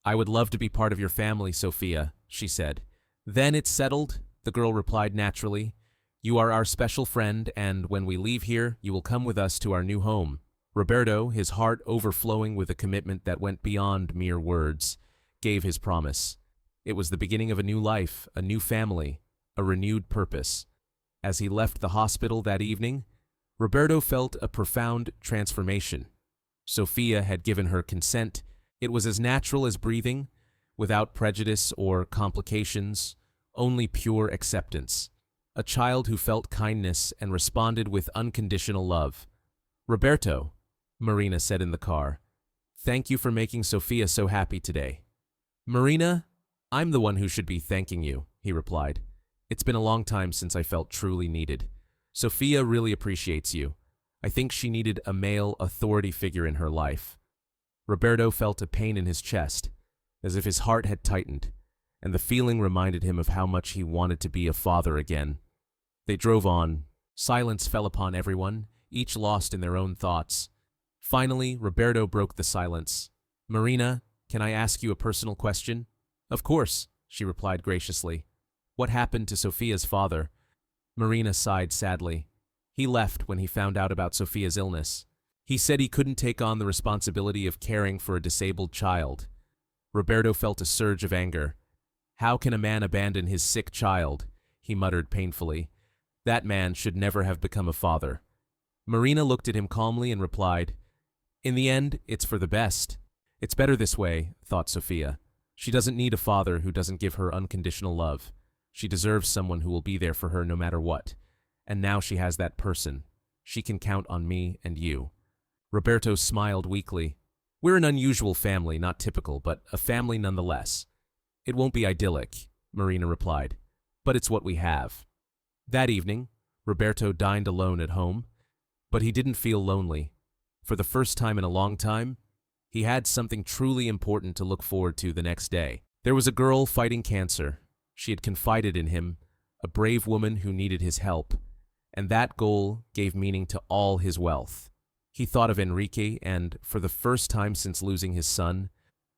"I would love to be part of your family, Sophia," she said. "Then it's settled," the girl replied naturally. "You are our special friend, and when we leave here, you will come with us to our new home." Roberto, his heart overflowing with a commitment that went beyond mere words, gave his promise. It was the beginning of a new life, a new family, a renewed purpose. As he left the hospital that evening, Roberto felt a profound transformation. Sophia had given her consent. It was as natural as breathing, without prejudice or complications, only pure acceptance. A child who felt kindness and responded with unconditional love. "Roberto," Marina said in the car, "thank you for making Sophia so happy today." "Marina, I'm the one who should be thanking you," he replied. "It's been a long time since I felt truly needed. Sophia really appreciates you. I think she needed a male authority figure in her life." Roberto felt a pain in his chest, as if his heart had tightened, and the feeling reminded him of how much he wanted to be a father again. They drove on. Silence fell upon everyone, each lost in their own thoughts. Finally, Roberto broke the silence. "Marina, can I ask you a personal question?" "Of course," she replied graciously. "What happened to Sophia's father?" Marina sighed sadly. "He left when he found out about Sophia's illness. He said he couldn't take on the responsibility of caring for a disabled child." Roberto felt a surge of anger. How can a man abandon his sick child? He muttered painfully. That man should never have become a father. Marina looked at him calmly and replied, In the end, it's for the best. It's better this way, thought Sophia. She doesn't need a father who doesn't give her unconditional love. She deserves someone who will be there for her no matter what. And now she has that person. She can count on me and you. Roberto smiled weakly. We're an unusual family, not typical, but a family nonetheless. It won't be idyllic, Marina replied, but it's what we have. That evening, Roberto dined alone at home, but he didn't feel lonely. For the first time in a long time, he had something truly important to look forward to the next day. There was a girl fighting cancer. She had confided in him, a brave woman who needed his help, and that goal gave meaning to all his wealth. He thought of Enrique and, for the first time since losing his son,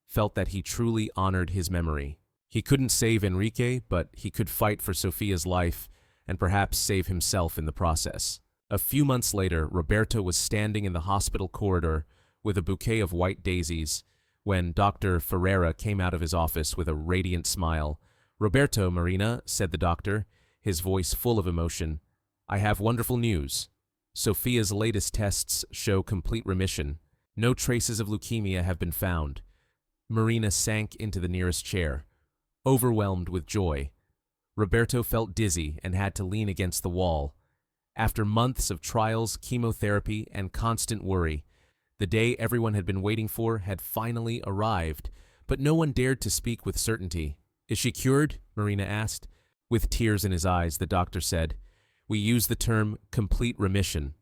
felt that he truly honored his memory. He couldn't save Enrique, but he could fight for Sophia's life and perhaps save himself in the process. A few months later, Roberto was standing in the hospital corridor with a bouquet of white daisies when Dr. Ferreira came out of his office with a radiant smile. Roberto, Marina, said the doctor, his voice full of emotion, I have wonderful news. Sophia's latest tests show complete remission. No traces of leukemia have been found. Marina sank into the nearest chair, overwhelmed with joy. Roberto felt dizzy and had to lean against the wall. After months of trials, chemotherapy, and constant worry, the day everyone had been waiting for had finally arrived, but no one dared to speak with certainty. Is she cured? Marina asked. With tears in his eyes, the doctor said, We use the term complete remission.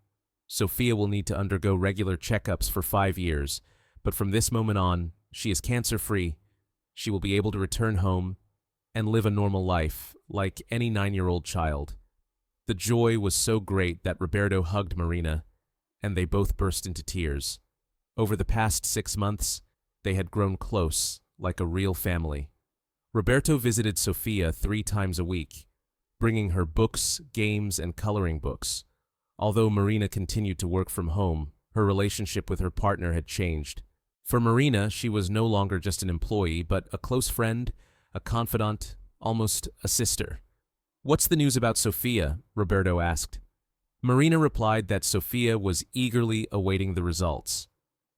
Sophia will need to undergo regular checkups for 5 years, but from this moment on, she is cancer-free. She will be able to return home and live a normal life, like any 9-year-old child. The joy was so great that Roberto hugged Marina, and they both burst into tears. Over the past 6 months, they had grown close, like a real family. Roberto visited Sophia 3 times a week, bringing her books, games, and coloring books. Although Marina continued to work from home, her relationship with her partner had changed. For Marina, she was no longer just an employee, but a close friend, a confidant, almost a sister. What's the news about Sophia? Roberto asked. Marina replied that Sophia was eagerly awaiting the results.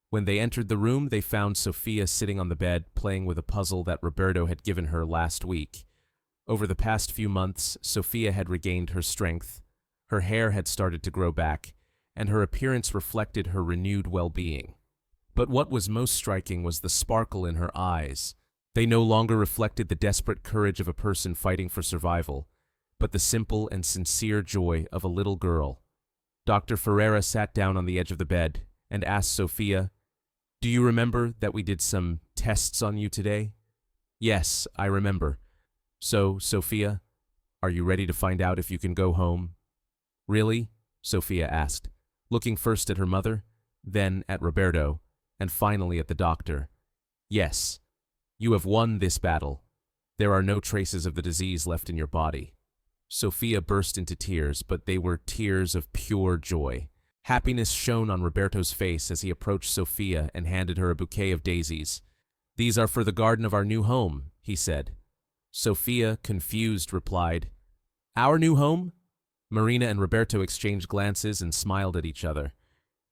When they entered the room, they found Sophia sitting on the bed playing with a puzzle that Roberto had given her last week. Over the past few months, Sophia had regained her strength. Her hair had started to grow back, and her appearance reflected her renewed well-being. But what was most striking was the sparkle in her eyes. They no longer reflected the desperate courage of a person fighting for survival, but the simple and sincere joy of a little girl. Dr. Ferreira sat down on the edge of the bed and asked Sophia, Do you remember that we did some tests on you today? Yes, I remember. So, Sophia, are you ready to find out if you can go home? Really? Sophia asked, looking first at her mother, then at Roberto, and finally at the doctor. Yes, you have won this battle. There are no traces of the disease left in your body. Sophia burst into tears, but they were tears of pure joy. Happiness shone on Roberto's face as he approached Sophia and handed her a bouquet of daisies. These are for the garden of our new home, he said. Sophia, confused, replied, Our new home? Marina and Roberto exchanged glances and smiled at each other.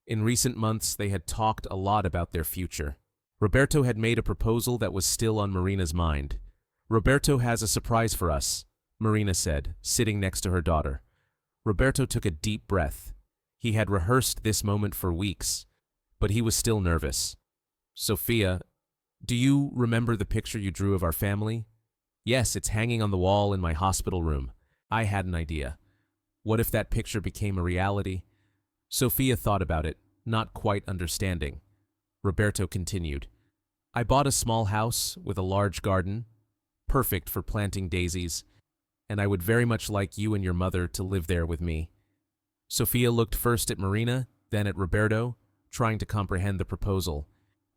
In recent months, they had talked a lot about their future. Roberto had made a proposal that was still on Marina's mind. Roberto has a surprise for us, Marina said, sitting next to her daughter. Roberto took a deep breath. He had rehearsed this moment for weeks, but he was still nervous. Sophia, do you remember the picture you drew of our family? Yes, it's hanging on the wall in my hospital room. I had an idea. What if that picture became a reality? Sophia thought about it, not quite understanding. Roberto continued. I bought a small house with a large garden, perfect for planting daisies, and I would very much like you and your mother to live there with me. Sophia looked first at Marina, then at Roberto, trying to comprehend the proposal.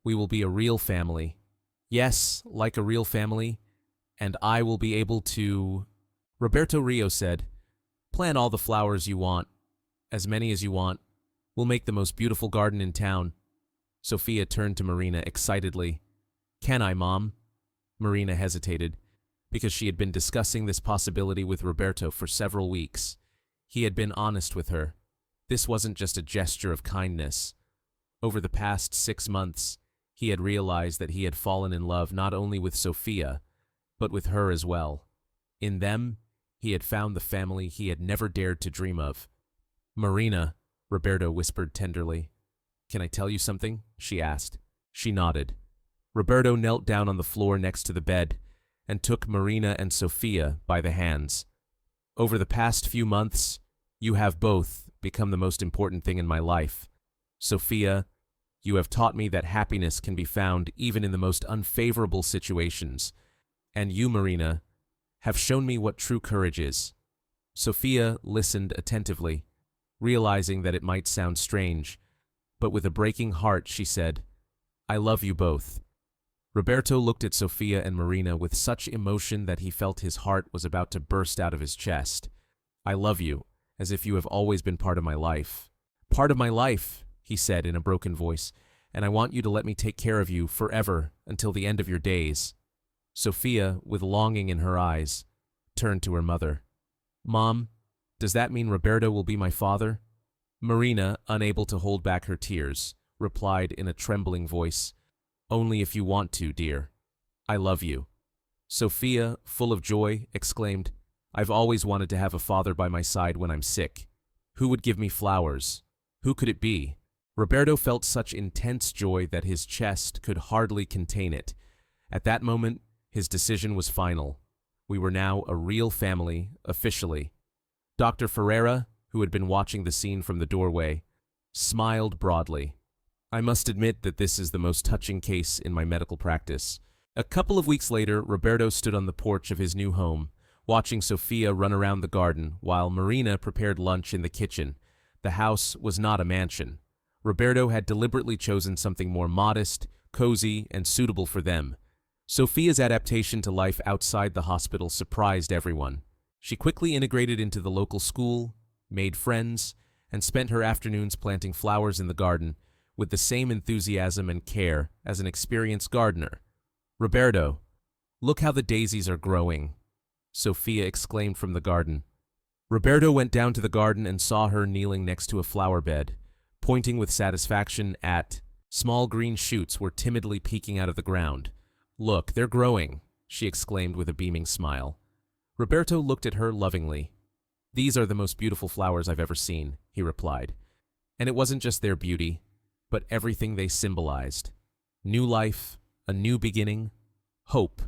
We will be a real family. Yes, like a real family, and I will be able to... Roberto Rio said, Plant all the flowers you want, as many as you want. We'll make the most beautiful garden in town. Sophia turned to Marina excitedly. Can I, Mom? Marina hesitated. because she had been discussing this possibility with Roberto for several weeks. He had been honest with her. This wasn't just a gesture of kindness. Over the past 6 months, he had realized that he had fallen in love not only with Sophia, but with her as well. In them, he had found the family he had never dared to dream of. "Marina," Roberto whispered tenderly. "Can I tell you something?" she asked. She nodded. Roberto knelt down on the floor next to the bed and took Marina and Sophia by the hands. "Over the past few months, you have both become the most important thing in my life. Sophia, you have taught me that happiness can be found even in the most unfavorable situations. And you, Marina, have shown me what true courage is." Sophia listened attentively, realizing that it might sound strange, but with a breaking heart she said, "I love you both." Roberto looked at Sophia and Marina with such emotion that he felt his heart was about to burst out of his chest. "I love you, as if you have always been part of my life." "Part of my life," he said in a broken voice, "and I want you to let me take care of you forever until the end of your days." Sophia, with longing in her eyes, turned to her mother. "Mom, does that mean Roberto will be my father?" Marina, unable to hold back her tears, replied in a trembling voice, "Only if you want to, dear. I love you." Sophia, full of joy, exclaimed, "I've always wanted to have a father by my side when I'm sick. Who would give me flowers? Who could it be?" Roberto felt such intense joy that his chest could hardly contain it. At that moment, his decision was final. We were now a real family, officially. Dr. Ferreira, who had been watching the scene from the doorway, smiled broadly. "I must admit that this is the most touching case in my medical practice." A couple of weeks later, Roberto stood on the porch of his new home, watching Sophia run around the garden while Marina prepared lunch in the kitchen. The house was not a mansion. Roberto had deliberately chosen something more modest, cozy, and suitable for them. Sophia's adaptation to life outside the hospital surprised everyone. She quickly integrated into the local school, made friends, and spent her afternoons planting flowers in the garden with the same enthusiasm and care as an experienced gardener. "Roberto, look how the daisies are growing," Sophia exclaimed from the garden. Roberto went down to the garden and saw her kneeling next to a flower bed, pointing with satisfaction at small green shoots were timidly peeking out of the ground. "Look, they're growing," she exclaimed with a beaming smile. Roberto looked at her lovingly. "These are the most beautiful flowers I've ever seen," he replied. And it wasn't just their beauty, but everything they symbolized. New life, a new beginning, hope.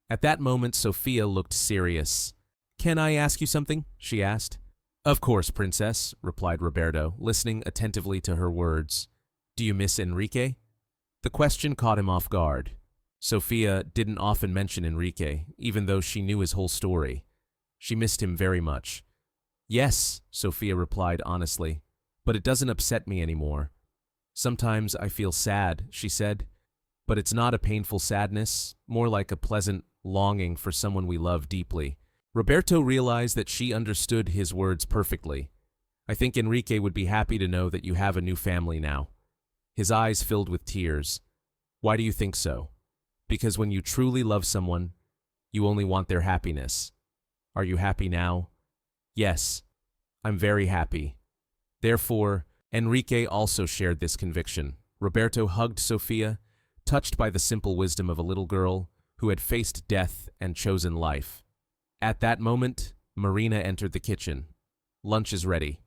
At that moment, Sophia looked serious. "Can I ask you something?" she asked. "Of course, princess," replied Roberto, listening attentively to her words. "Do you miss Enrique?" The question caught him off guard. Sophia didn't often mention Enrique, even though she knew his whole story. She missed him very much. "Yes," Sophia replied honestly, "but it doesn't upset me anymore. Sometimes I feel sad," she said, "but it's not a painful sadness, more like a pleasant longing for someone we love deeply." Roberto realized that she understood his words perfectly. "I think Enrique would be happy to know that you have a new family now." His eyes filled with tears. "Why do you think so?" "Because when you truly love someone, you only want their happiness. Are you happy now?" "Yes, I'm very happy." Therefore, Enrique also shared this conviction. Roberto hugged Sophia, touched by the simple wisdom of a little girl who had faced death and chosen life. At that moment, Marina entered the kitchen. "Lunch is ready."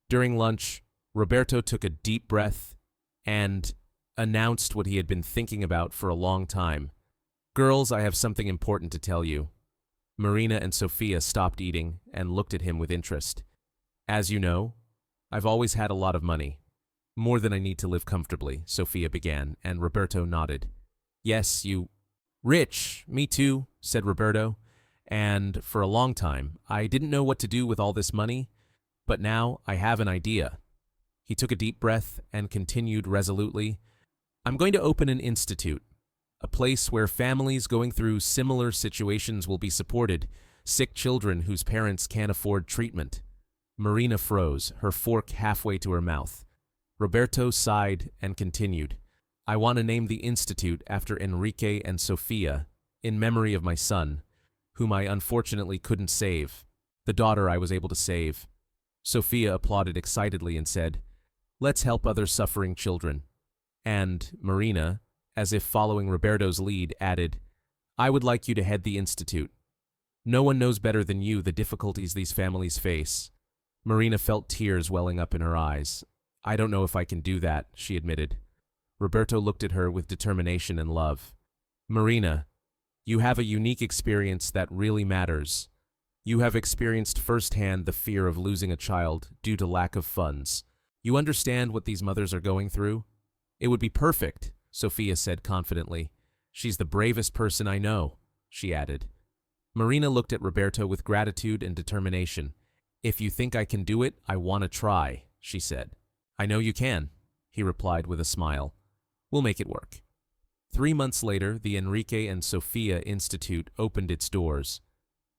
During lunch, Roberto took a deep breath and announced what he had been thinking about for a long time. "Girls, I have something important to tell you." Marina and Sophia stopped eating and looked at him with interest. "As you know, I've always had a lot of money. More than I need to live comfortably," Sophia began, and Roberto nodded. "Yes, you—" "Rich, me too," said Roberto. "And for a long time, I didn't know what to do with all this money, but now I have an idea." He took a deep breath and continued resolutely, "I'm going to open an institute, a place where families going through similar situations will be supported, sick children whose parents can't afford treatment." Marina froze, her fork halfway to her mouth. Roberto sighed and continued, "I want to name the institute after Enrique and Sophia, in memory of my son. whom I unfortunately couldn't save. The daughter I was able to save. Sophia applauded excitedly and said, "Let's help other suffering children." And Marina, as if following Roberto's lead, added, "I would like you to head the institute. No one knows better than you the difficulties these families face." Marina felt tears welling up in her eyes. "I don't know if I can do that," she admitted. Roberto looked at her with determination and love. "Marina, you have a unique experience that really matters. You have experienced firsthand the fear of losing a child due to lack of funds. You understand what these mothers are going through? It would be perfect," Sophia said confidently. "She's the bravest person I know," she added. Marina looked at Roberto with gratitude and determination. "If you think I can do it, I want to try," she said. "I know you can," he replied with a smile. "We'll make it work." 3 months later, the Enrique and Sophia Institute opened its doors.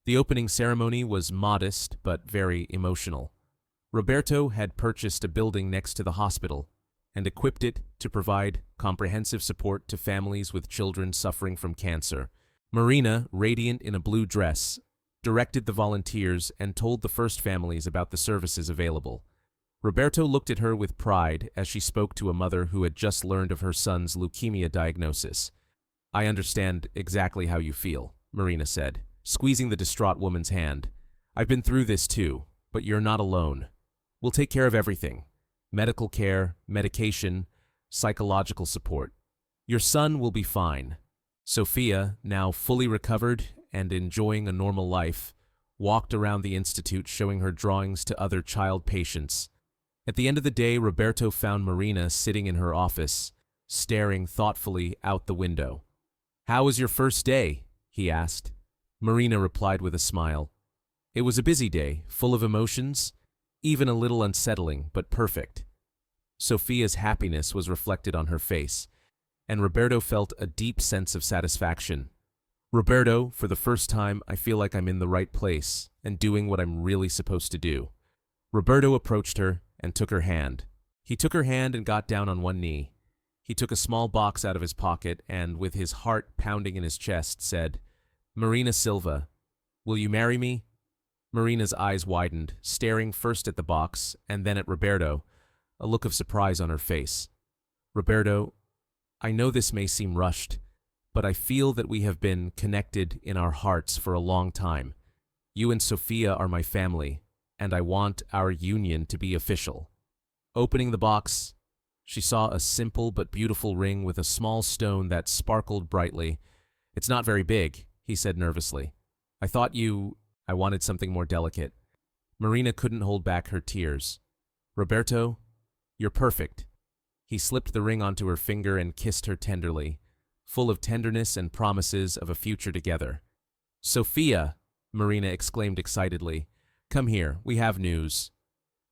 The opening ceremony was modest but very emotional. Roberto had purchased a building next to the hospital and equipped it to provide comprehensive support to families with children suffering from cancer. Marina, radiant in a blue dress, directed the volunteers and told the first families about the services available. Roberto looked at her with pride as she spoke to a mother who had just learned of her son's leukemia diagnosis. "I understand exactly how you feel," Marina said, squeezing the distraught woman's hand. "I've been through this too, but you're not alone. We'll take care of everything: medical care, medication, psychological support. Your son will be fine." Sophia, now fully recovered and enjoying a normal life, walked around the institute showing her drawings to other child patients. At the end of the day, Roberto found Marina sitting in her office, staring thoughtfully out the window. "How was your first day?" he asked. Marina replied with a smile. "It was a busy day, full of emotions, even a little unsettling, but perfect." Sophia's happiness was reflected on her face, and Roberto felt a deep sense of satisfaction. "Roberto, for the first time, I feel like I'm in the right place and doing what I'm really supposed to do." Roberto approached her and took her hand. He took her hand and got down on one knee. He took a small box out of his pocket and, with his heart pounding in his chest, said, "Marina Silva, will you marry me?" Marina's eyes widened, staring first at the box and then at Roberto, a look of surprise on her face. "Roberto, I know this may seem rushed, but I feel that we have been connected in our hearts for a long time. You and Sophia are my family, and I want our union to be official." Opening the box, she saw a simple but beautiful ring with a small stone that sparkled brightly. "It's not very big," he said nervously. I wanted something more delicate." Marina couldn't hold back her tears. "Roberto, you're perfect." He slipped the ring onto her finger and kissed her tenderly, full of tenderness and promises of a future together. "Sophia!" Marina exclaimed excitedly. "Come here, we have news."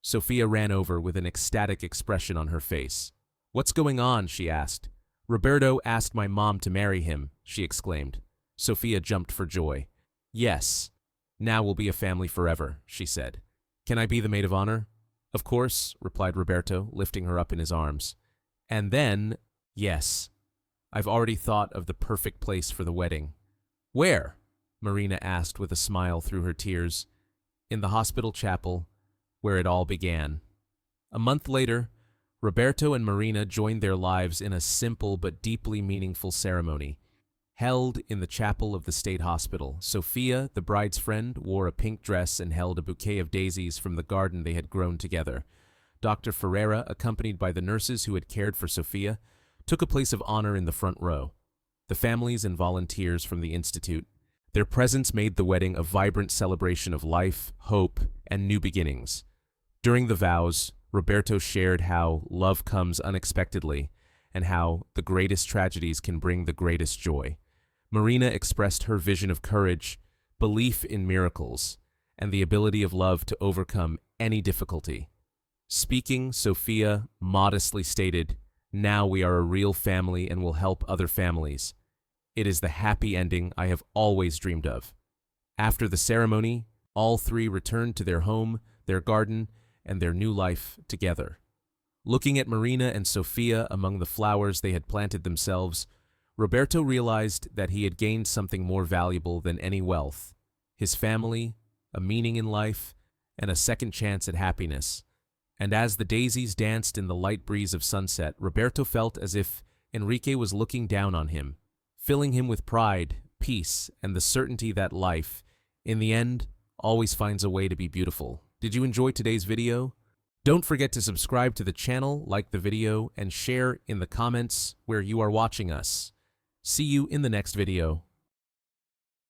Sophia ran over with an ecstatic expression on her face. "What's going on?" she asked. "Roberto asked my mom to marry him," she exclaimed. Sophia jumped for joy. "Yes. Now we'll be a family forever," she said. "Can I be the maid of honor?" "Of course," replied Roberto, lifting her up in his arms. "And then, yes, I've already thought of the perfect place for the wedding." "Where?" Marina asked with a smile through her tears. "In the hospital chapel, where it all began." A month later, Roberto and Marina joined their lives in a simple but deeply meaningful ceremony. Held in the chapel of the state hospital, Sophia, the bride's friend, wore a pink dress and held a bouquet of daisies from the garden they had grown together. Dr. Ferreira, accompanied by the nurses who had cared for Sophia, took a place of honor in the front row. The families and volunteers from the institute, their presence made the wedding a vibrant celebration of life, hope, and new beginnings. During the vows, Roberto shared how love comes unexpectedly and how the greatest tragedies can bring the greatest joy. Marina expressed her vision of courage, belief in miracles, and the ability of love to overcome any difficulty. Speaking, Sophia modestly stated, "Now we are a real family and will help other families. It is the happy ending I have always dreamed of." After the ceremony, all three returned to their home, their garden, and their new life together. Looking at Marina and Sophia among the flowers they had planted themselves, Roberto realized that he had gained something more valuable than any wealth: his family, a meaning in life, and a second chance at happiness. And as the daisies danced in the light breeze of sunset, Roberto felt as if Enrique was looking down on him, filling him with pride, peace, and the certainty that life, in the end, always finds a way to be beautiful. Did you enjoy today's video? Don't forget to subscribe to the channel, like the video, and share in the comments where you are watching us. See you in the next video.